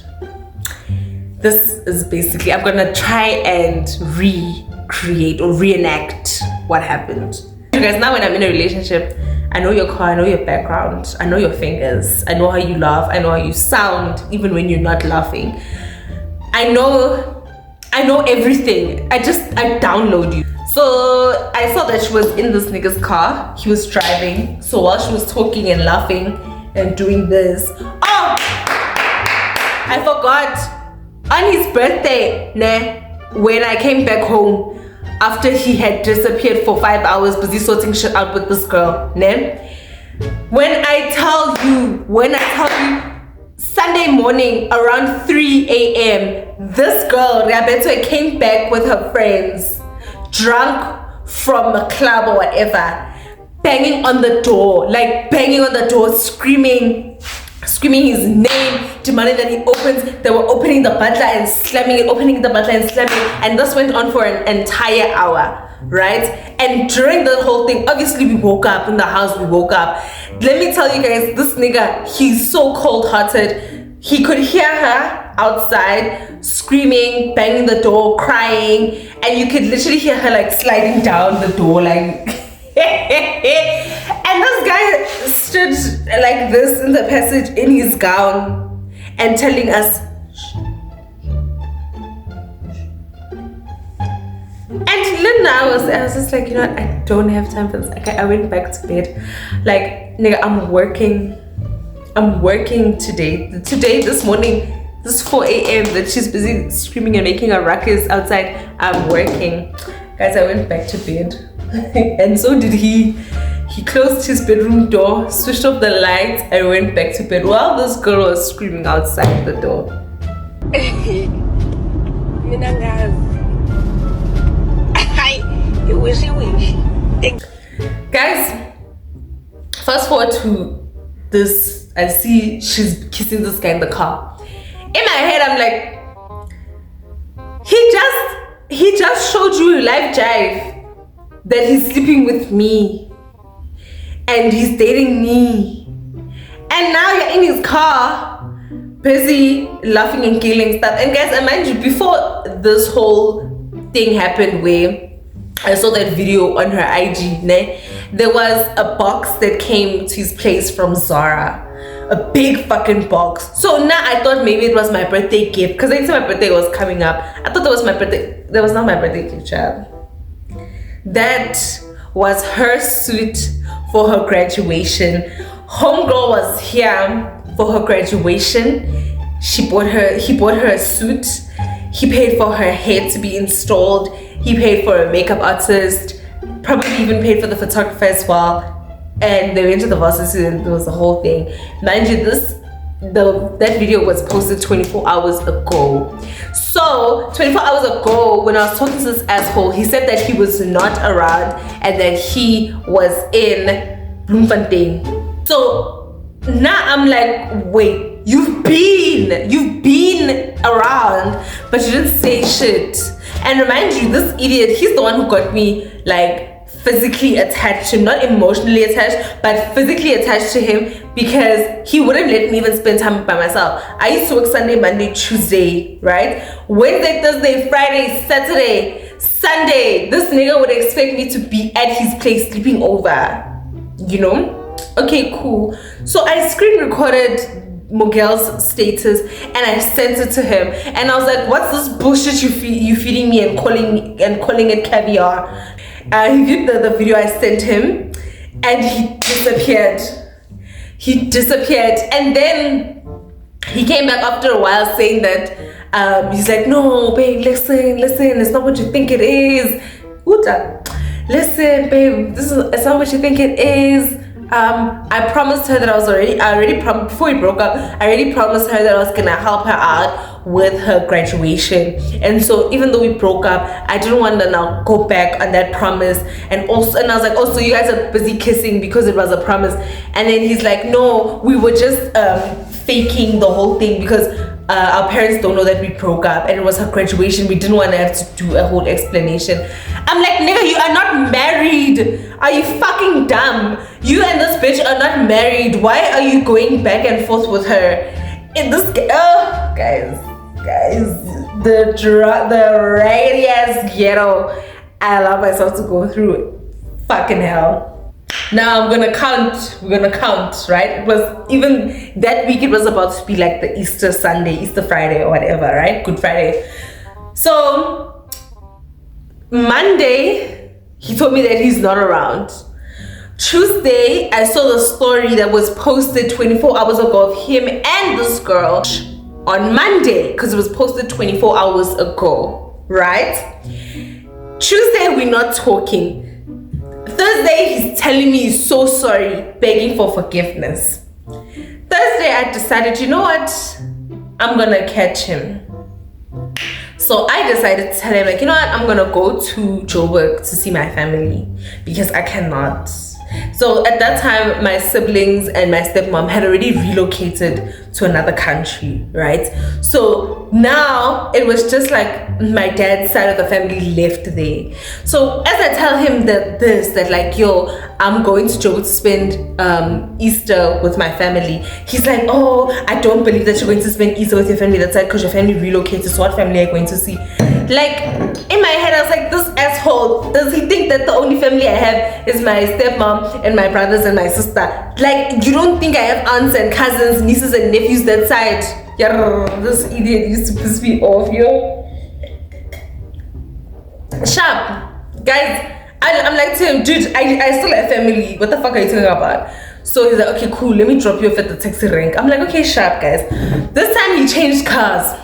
This is basically, I'm gonna try and recreate or reenact what happened. You guys, now when I'm in a relationship, I know your car, I know your background, I know your fingers, I know how you laugh, I know how you sound, even when you're not laughing. I know everything. I download you. So I saw that she was in this nigga's car. He was driving. So while she was talking and laughing and doing this, oh, I forgot. On his birthday, when I came back home, after he had disappeared for 5 hours busy sorting shit out with this girl, when I tell you Sunday morning around 3 a.m. this girl Rabeto came back with her friends, drunk from a club or whatever, banging on the door, screaming his name, demanding that he opens. They were opening the butler and slamming it, and this went on for an entire hour, right? And during the whole thing, obviously we woke up in the house. Let me tell you guys, this nigga, he's so cold-hearted. He could hear her outside screaming, banging the door, crying, and you could literally hear her like sliding down the door, like and this guy stood like this in the passage in his gown and telling us, and Linda, I was just like, you know what, I don't have time for this. Okay, I went back to bed. Like, nigga, I'm working today, this morning, this 4 a.m. that she's busy screaming and making a ruckus outside. I'm working. Guys, I went back to bed. And so did he. He closed his bedroom door, switched off the lights, and went back to bed while this girl was screaming outside the door. Guys, fast forward to this. I see she's kissing this guy in the car. In my head, I'm like, he just showed you live jive that he's sleeping with me and he's dating me, and now you're in his car busy laughing and killing stuff. And guys, mind you, before this whole thing happened where I saw that video on her IG, there was a box that came to his place from Zara a big fucking box. So now I thought maybe it was my birthday gift, because I said my birthday was coming up. I thought that was my birthday. That was not my birthday gift, child. That was her suit for her graduation. Homegirl was here for her graduation. He bought her a suit. He paid for her hair to be installed. He paid for a makeup artist. Probably even paid for the photographer as well. And they went to the varsity and there was a whole thing. Mind you, that video was posted 24 hours ago. So 24 hours ago, when I was talking to this asshole, he said that he was not around and that he was in Bloemfontein. So now I'm like, wait, you've been around, but you didn't say shit. And remind you, this idiot, he's the one who got me like physically attached to him, not emotionally attached, but physically attached to him, because he wouldn't let me even spend time by myself. I used to work Sunday, Monday, Tuesday, right? Wednesday, Thursday, Friday, Saturday, Sunday, this nigga would expect me to be at his place sleeping over, you know? Okay, cool. So I screen recorded Mogel's status and I sent it to him, and I was like, what's this bullshit you feeding me and calling it caviar? He viewed the video I sent him and he disappeared. And then he came back after a while saying that he's like, no babe, listen, it's not what you think it is. Listen babe, it's not what you think it is. I promised her that before we broke up, I already promised her that I was gonna help her out with her graduation. And so even though we broke up, I didn't want to now go back on that promise. And I was like, oh, so you guys are busy kissing because it was a promise? And then he's like, no, we were just faking the whole thing because our parents don't know that we broke up and it was her graduation. We didn't want to have to do a whole explanation. I'm like, nigga, you are not married. Are you fucking dumb? You and this bitch are not married. Why are you going back and forth with her? Guys, the raggedy ass ghetto I allow myself to go through. Fucking hell. Now we're gonna count, right? It was even that week, it was about to be like the Easter Sunday, Easter Friday or whatever, right? Good Friday. So Monday, he told me that he's not around. Tuesday, I saw the story that was posted 24 hours ago of him and this girl on Monday, because it was posted 24 hours ago, right? Tuesday, we're not talking. Thursday, he's telling me he's so sorry, begging for forgiveness. Thursday, I decided, you know what? I'm gonna catch him. So I decided to tell him, like, you know what? I'm gonna go to Joburg to see my family because I cannot. So at that time, my siblings and my stepmom had already relocated to another country, right? So now it was just like my dad's side of the family left there. So as I tell him that like, yo, I'm going to Joburg to spend Easter with my family, he's like, oh, I don't believe that you're going to spend Easter with your family that side because your family relocated. So what family are you going to see? Like, in my head, I was like, this asshole, does he think that the only family I have is my stepmom and my brothers and my sister? Like, you don't think I have aunts and cousins, nieces and nephews that side? Yeah, this idiot used to piss me off, yo. Sharp. Guys, I'm like to him, dude, I still have family. What the fuck are you talking about? So he's like, okay, cool, let me drop you off at the taxi rank. I'm like, okay, sharp, guys. This time he changed cars.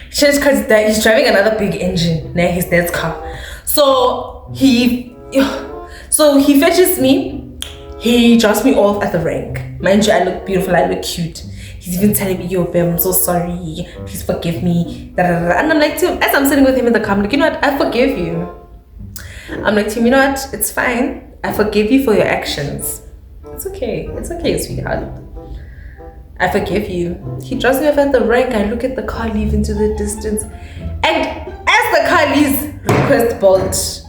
He's driving another big engine near his dad's car. So he fetches me. He drops me off at the rank. Mind you, I look beautiful, I look cute. He's even telling me, yo, babe, I'm so sorry. Please forgive me. And I'm like to him, as I'm sitting with him in the car, I'm like, you know what? I forgive you. I'm like to him, you know what? It's fine. I forgive you for your actions. It's okay. It's okay, sweetheart. I forgive you. He drops me off at the rank. I look at the car leave into the distance. And as the car leaves, request bolt.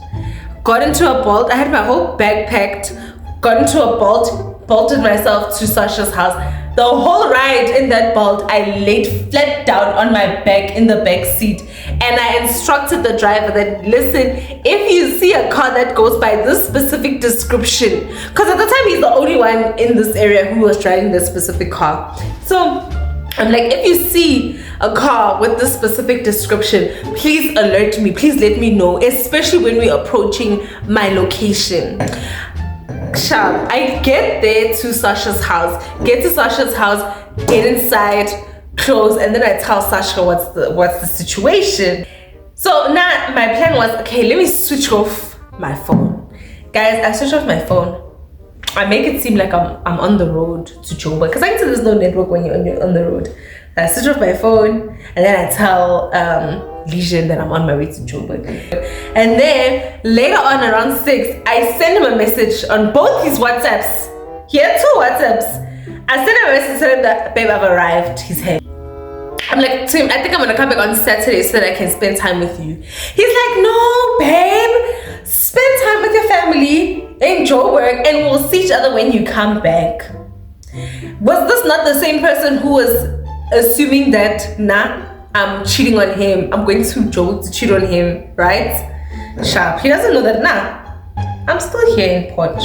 Got into a bolt. I had my whole bag packed. Got into a bolt. Bolted myself to Sasha's house. The whole ride in that Bolt, I laid flat down on my back in the back seat, and I instructed the driver that, listen, if you see a car that goes by this specific description, because at the time he's the only one in this area who was driving this specific car. So I'm like, if you see a car with this specific description, please alert me, please let me know, especially when we're approaching my location. Sharp. I get there to Sasha's house, get inside, close, and then I tell Sasha what's the situation. So now my plan was, okay, let me switch off my phone. Guys, I switch off my phone. I make it seem like I'm on the road to Joburg, because I think there's no network when you're on the road. I switch off my phone, and then I tell Legion that I'm on my way to Joburg. And then later on around 6, I send him a message on both his WhatsApps. He had 2 WhatsApps. I sent him a message telling him that, babe, I've arrived. He's here. I'm like, to him, I think I'm gonna come back on Saturday so that I can spend time with you. He's like, no, babe, spend time with your family in Joburg and we'll see each other when you come back. Was this not the same person who was assuming that, nah, I'm cheating on him, I'm going to Joburg to cheat on him, right? Sharp. He doesn't know that, nah, I'm still here in Poch.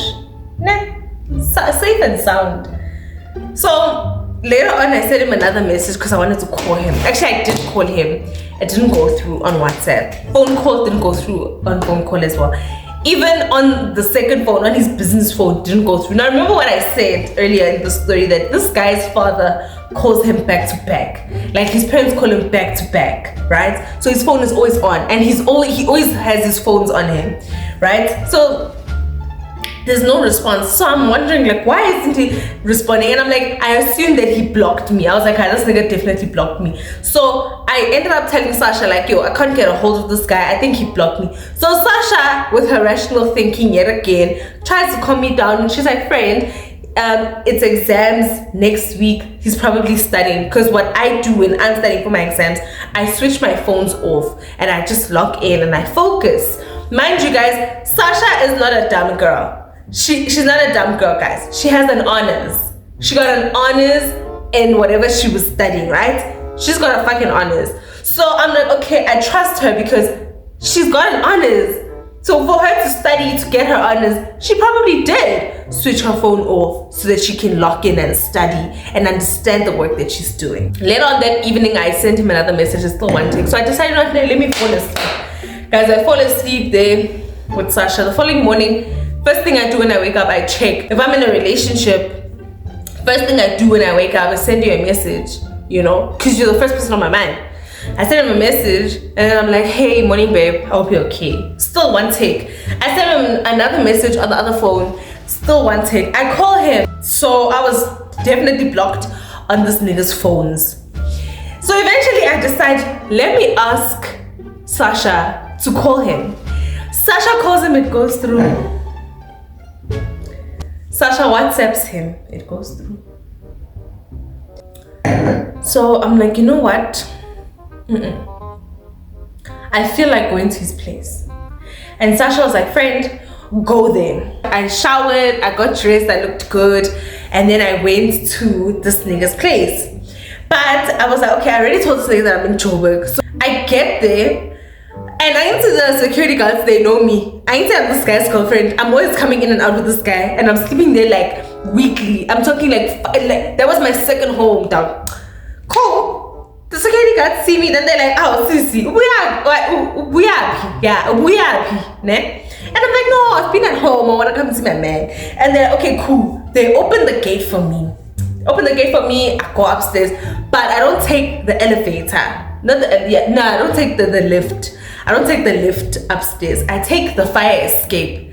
Nah, safe and sound. So later on, I sent him another message because I wanted to call him. Actually, I did call him. It didn't go through on WhatsApp. Phone call didn't go through on phone call as well. Even on the second phone, on his business phone, didn't go through. Now, remember what I said earlier in the story, that this guy's father calls him back to back. Like, his parents call him back to back, right? So his phone is always on, and he always has his phones on him, right? So there's no response. So I'm wondering, like, why isn't he responding? And I'm like, I assumed that he blocked me. I was like, this nigga definitely blocked me. So I ended up telling Sasha, like, yo, I can't get a hold of this guy. I think he blocked me. So Sasha, with her rational thinking yet again, tries to calm me down. And she's like, friend, it's exams next week. He's probably studying. Because what I do when I'm studying for my exams, I switch my phones off and I just log in and I focus. Mind you guys, Sasha is not a dumb girl. She's not a dumb girl, guys. She has an honors. She got an honors in whatever she was studying, right? She's got a fucking honors. So I'm like, okay, I trust her because she's got an honors. So for her to study to get her honors, she probably did switch her phone off so that she can lock in and study and understand the work that she's doing. Later on that evening, I sent him another message. I still wanted. So I decided, not let me fall asleep. Guys, I fall asleep there with Sasha. The following morning, first thing I do when I wake up, I check. If I'm in a relationship, first thing I do when I wake up is send you a message, you know, because you're the first person on my mind. I send him a message and then I'm like, hey, morning babe, I hope you're okay. Still one take. I send him another message on the other phone, still one take. I call him. So I was definitely blocked on this nigga's phones. So eventually I decide, let me ask Sasha to call him. Sasha calls him, it goes through. Sasha WhatsApps him, it goes through. So I'm like, you know what? I feel like going to his place. And Sasha was like, friend, go there. I showered, I got dressed, I looked good, and then I went to this nigga's place. But I was like, okay, I already told this nigga that I'm in Joburg. So I get there, and I into the security guards, they know me. I ain't I'm this guy's girlfriend. I'm always coming in and out with this guy, and I'm sleeping there like weekly. I'm talking like that was my second home down. Cool. The security guards see me, then they're like, oh, Sissy, we happy, ne? And I'm like, no, I've been at home. I want to come and see my man. And they're okay, cool. They open the gate for me. I go upstairs, but I don't take the elevator. I don't take the lift. I don't take the lift upstairs. I take the fire escape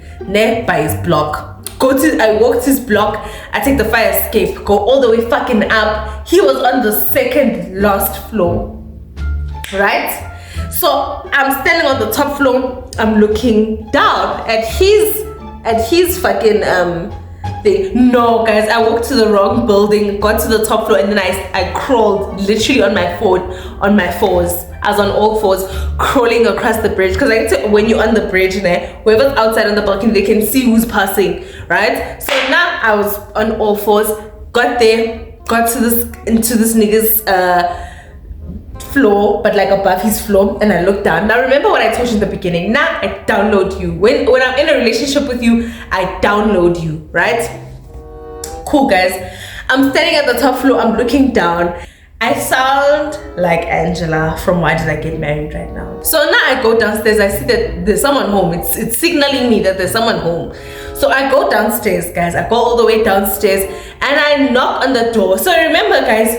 by his block. I walked his block. I take the fire escape. Go all the way fucking up. He was on the second last floor, right? So I'm standing on the top floor. I'm looking down at his fucking thing. No, guys, I walked to the wrong building, got to the top floor, and then I crawled literally on my fours. I was on all fours, crawling across the bridge. Because I think when you're on the bridge, whoever's outside on the balcony, they can see who's passing, right? So now I was on all fours, got there, got to into this nigga's floor, but like above his floor, and I looked down. Now remember what I told you in the beginning. Now I download you. When I'm in a relationship with you, I download you, right? Cool, guys. I'm standing at the top floor. I'm looking down. I sound like Angela from Why Did I Get Married right now. So now I go downstairs. I see that there's someone home. It's signaling me that there's someone home. So I go downstairs, guys. I go all the way downstairs and I knock on the door. So remember, guys,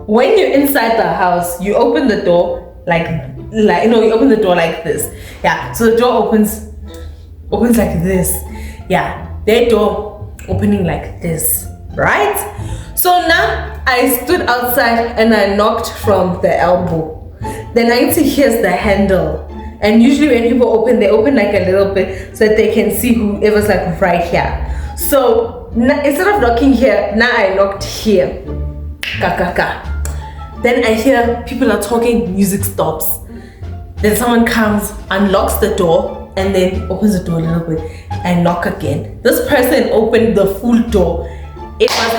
when you're inside the house, you open the door like you open the door like this. Yeah. So the door opens like this. Yeah. Their door opening like this, right? So now I stood outside and I knocked from the elbow. The 90 here's the handle. And usually when people open, they open like a little bit so that they can see whoever's like right here. So instead of knocking here, now I knocked here. Ka ka ka. Then I hear people are talking, music stops. Then someone comes, unlocks the door, and then opens the door a little bit and knock again. This person opened the full door. It was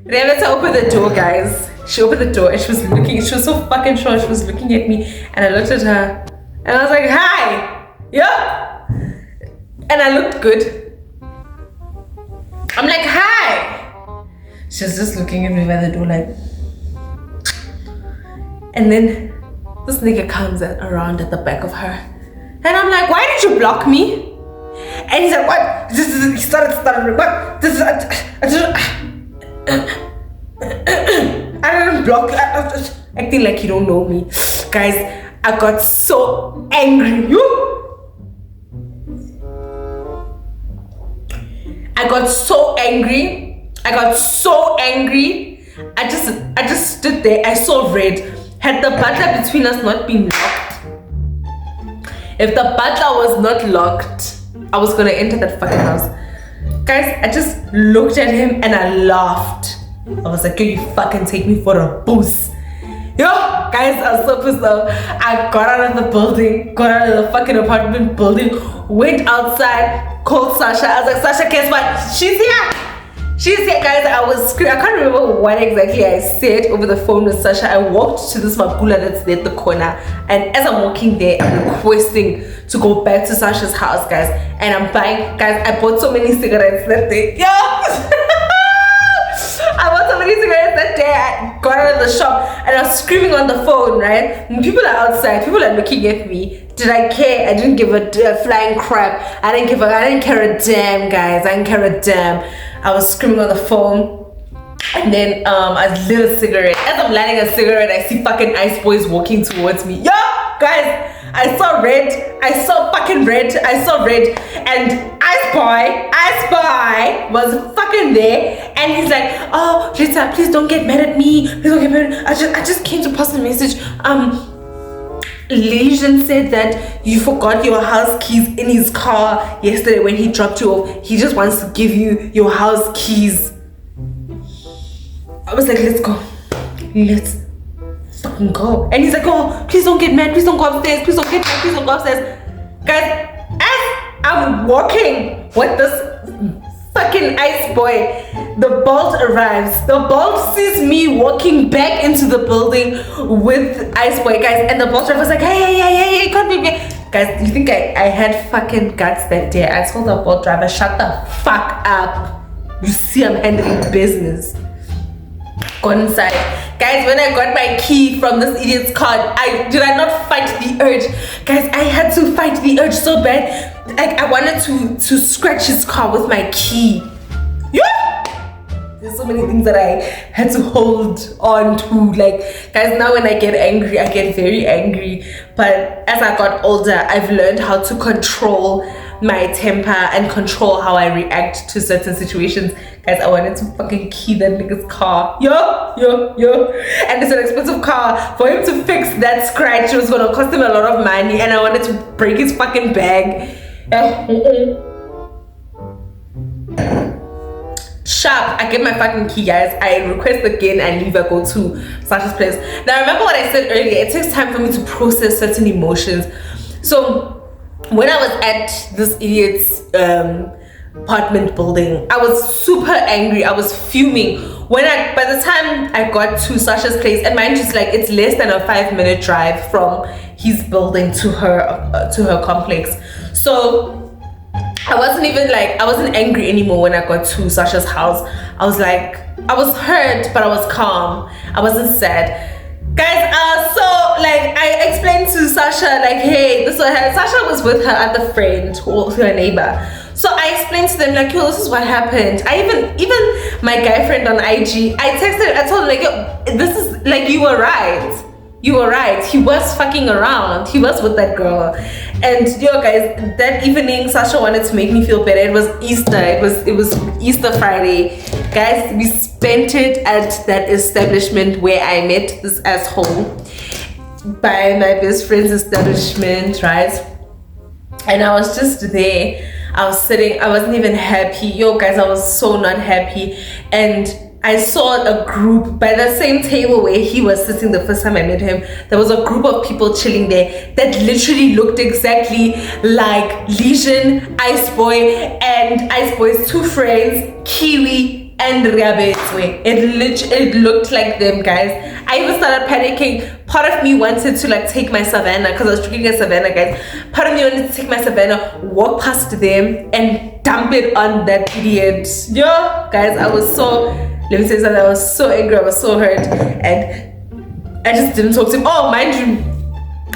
Rebecca opened the door, guys. She opened the door and she was looking, she was so fucking sure. She was looking at me and I looked at her and I was like, hi, yeah. And I looked good. I'm like, hi. She's just looking at me by the door like. And then this nigga comes around at the back of her. And I'm like, why did you block me? And he's like, what? He started what? I didn't block you. Acting like you don't know me. Guys, I got so angry. I got so angry. I just stood there. I saw red. Had the butler between us not been locked, if the butler was not locked, I was gonna enter that fucking house. Guys, I just looked at him and I laughed. I was like, yo, you fucking take me for a boost. Yo, guys, I was so pissed off. I got out of the building, got out of the fucking apartment building, went outside, called Sasha. I was like, Sasha, guess what? She's here. She's here, guys. I was screaming. I can't remember what exactly I said over the phone with Sasha. I walked to this makula that's there at the corner, and as I'm walking there, I'm requesting to go back to Sasha's house, guys. And I'm buying, guys, I bought so many cigarettes that day. Yo! I bought so many cigarettes that day. I got out of the shop and I was screaming on the phone, right? And people are outside, people are looking at me. Did I care? I didn't give a flying crap. I didn't care a damn, guys. I didn't care a damn. I was screaming on the phone. And then I lit a cigarette. As I'm lighting a cigarette, I see fucking Ice Boys walking towards me. Yo, guys, I saw red. I saw fucking red. I saw red. And Ice Boy was fucking there. And he's like, oh, Rita, please don't get mad at me. Please don't get mad at me. I just came to pass a message. Legion said that you forgot your house keys in his car yesterday when he dropped you off. He just wants to give you your house keys. I was like, let's go. Let's fucking go. And he's like, oh, please don't get mad. Please don't go upstairs. Please don't get mad. Please don't go upstairs. Guys, as I'm walking with this fucking Ice Boy, the Bolt arrives. The Bolt sees me walking back into the building with Ice Boy, guys. And the Bolt driver was like, hey, can't be me. Guys, you think I had fucking guts that day? I told the Bolt driver, shut the fuck up. You see I'm handling business. Go inside. Guys, when I got my key from this idiot's car, did I not fight the urge? Guys, I had to fight the urge so bad. Like, I wanted to scratch his car with my key. Yeah! There's so many things that I had to hold on to. Like, guys, now when I get angry, I get very angry. But as I got older, I've learned how to control my temper and control how I react to certain situations. Guys, I wanted to fucking key that nigga's car. Yo. And it's an expensive car. For him to fix that scratch, it was gonna cost him a lot of money. And I wanted to break his fucking bag. Sharp, I get my fucking key, guys. I request again and leave. I go to Sasha's place. Now, remember what I said earlier, it takes time for me to process certain emotions. So when I was at this idiot's apartment building. I was super angry. I was fuming. By the time I got to Sasha's place, and mind you, it's less than a 5-minute drive from his building to her complex. So I wasn't angry anymore when I got to Sasha's house. I was hurt, but I was calm. I wasn't sad. Guys, I explained to Sasha, hey, this was her. Sasha was with her other friend, her neighbor. So I explained to them, yo, this is what happened. I even my guy friend on IG, I told him, yo, this is, you were right. You were right. He was fucking around. He was with that girl. And yo, guys, that evening, Sasha wanted to make me feel better. It was Easter. It was Easter Friday. Guys, we spent it at that establishment where I met this asshole, by my best friend's establishment, right? And I was just there. I was sitting. I wasn't even happy. Yo, guys, I was so not happy. And I saw a group by the same table where he was sitting the first time I met him. There was a group of people chilling there that literally looked exactly like Legion, Ice Boy, and Ice Boy's two friends, Kiwi and Rabetswe. It looked like them, guys. I even started panicking. Part of me wanted to take my Savannah, because I was drinking a Savannah, guys. Part of me wanted to take my Savannah, walk past them, and dump it on that idiot. Yo, guys, let me say something. I was so angry. I was so hurt, and I just didn't talk to him. Oh, mind you,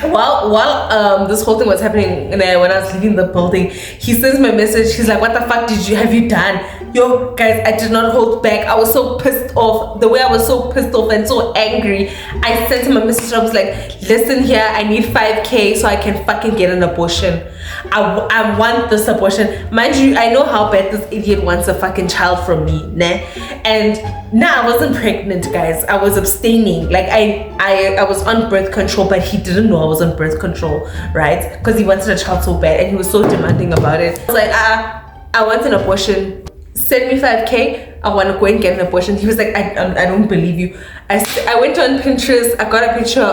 while this whole thing was happening, and when I was leaving the building, he sends me a message. He's like, "What the fuck have you done?" Yo, guys, I did not hold back. I was so pissed off. The way I was so pissed off and so angry, I sent him a message. I was like, "Listen here, I need 5K so I can fucking get an abortion. I want this abortion." Mind you, I know how bad this idiot wants a fucking child from me, nah? And I wasn't pregnant, guys. I was abstaining. I was on birth control, but he didn't know I was on birth control, right? Because he wanted a child so bad and he was so demanding about it. I was like, I want an abortion. Send me 5K. I want to go and get an abortion. He was like, I don't believe you. I went on Pinterest. I got a picture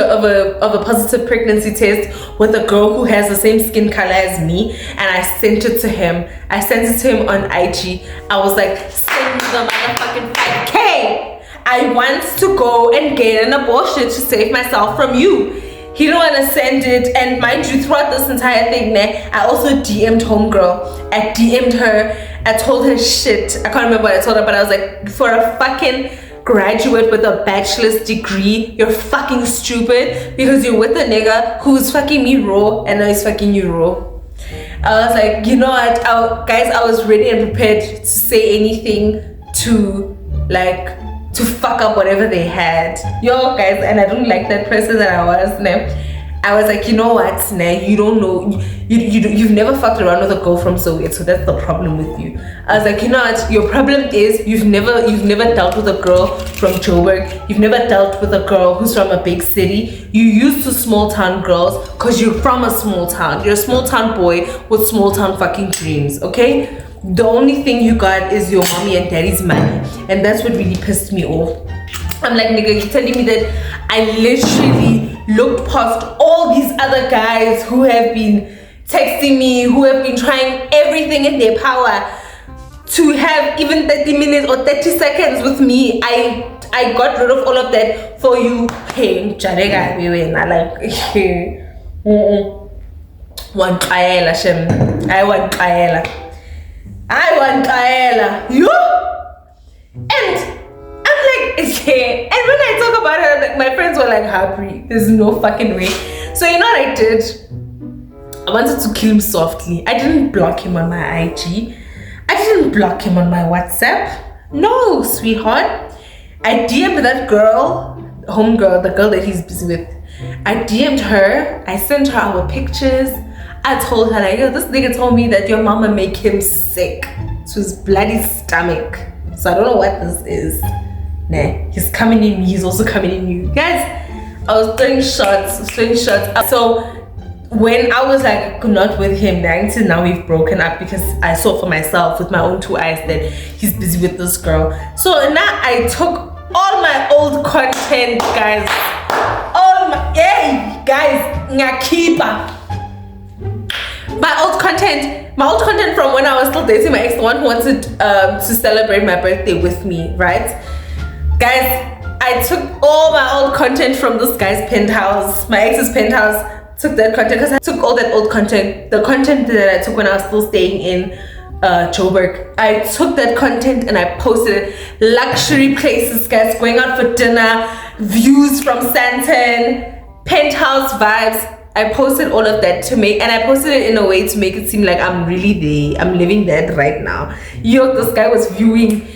of a positive pregnancy test with a girl who has the same skin color as me, and I sent it to him. I sent it to him on IG. I was like, send me the motherfucking 5K. I want to go and get an abortion to save myself from you. He didn't want to send it, and mind you, throughout this entire thing, I also DM'd homegirl. I DM'd her. I told her shit. I can't remember what I told her, but I was like, for a fucking graduate with a bachelor's degree, you're fucking stupid because you're with a nigga who's fucking me raw and now he's fucking you raw. I was like, you know what, guys, I was ready and prepared to say anything to fuck up whatever they had. Yo, guys, and I don't like that person that I was. I was like, you know what, you don't know, you've never fucked around with a girl from Soviet, so that's the problem with you. I was like, you know what, your problem is you've never dealt with a girl from Joburg. You've never dealt with a girl who's from a big city. You used to small town girls because you're from a small town. You're a small town boy with small town fucking dreams, okay? The only thing you got is your mommy and daddy's money, and that's what really pissed me off. I'm like, nigga, you're telling me that I literally looked past all these other guys who have been texting me, who have been trying everything in their power to have even 30 minutes or 30 seconds with me. I got rid of all of that for you. Hey, want Kaela, Shem. I want Kaela. You? And I'm like, okay. And when I talk about her, my friends were like, Harpreet, there's no fucking way. So you know what I did? I wanted to kill him softly. I didn't block him on my IG. I didn't block him on my WhatsApp. No, sweetheart. I DM'd that girl, homegirl, the girl that he's busy with. I DM'd her. I sent her our pictures. I told her, like, yo, this nigga told me that your mama make him sick to his bloody stomach. So I don't know what this is. Nah, he's coming in me. He's also coming in you. Guys, I was throwing shots. So when I was like not with him, until now we've broken up because I saw for myself with my own two eyes that he's busy with this girl. So now I took all my old content, guys. Guys, ngakipa. content, my old content from when I was still dating my ex, the one who wanted to celebrate my birthday with me, right? Guys, I took all my old content from this guy's penthouse, my ex's penthouse. Took that content because I took all that old content, the content that I took when I was still staying in Joburg. I took that content and I posted it. Luxury places, guys, going out for dinner, views from Santon, penthouse vibes. I posted all of that and I posted it in a way to make it seem like I'm really there. I'm living that right now. Yo, this guy was viewing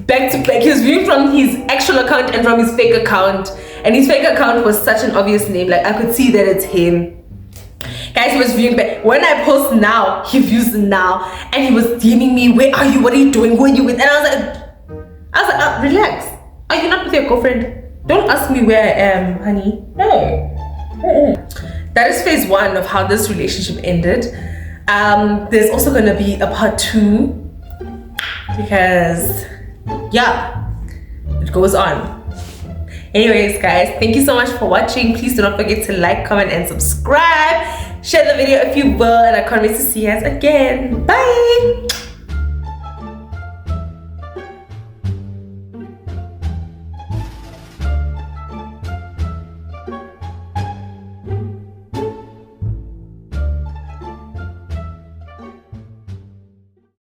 back to back. He was viewing from his actual account and from his fake account. And his fake account was such an obvious name. Like, I could see that it's him. Guys, he was viewing back. When I post now, he views now. And he was DMing me, where are you? What are you doing? Who are you with? And I was like, relax. Are you not with your girlfriend? Don't ask me where I am, honey. No. That is phase 1 of how this relationship ended. There's also gonna be a part 2 because, yeah, it goes on. Anyways, guys, thank you so much for watching. Please do not forget to like, comment, and subscribe. Share the video if you will, and I can't wait to see you guys again. Bye.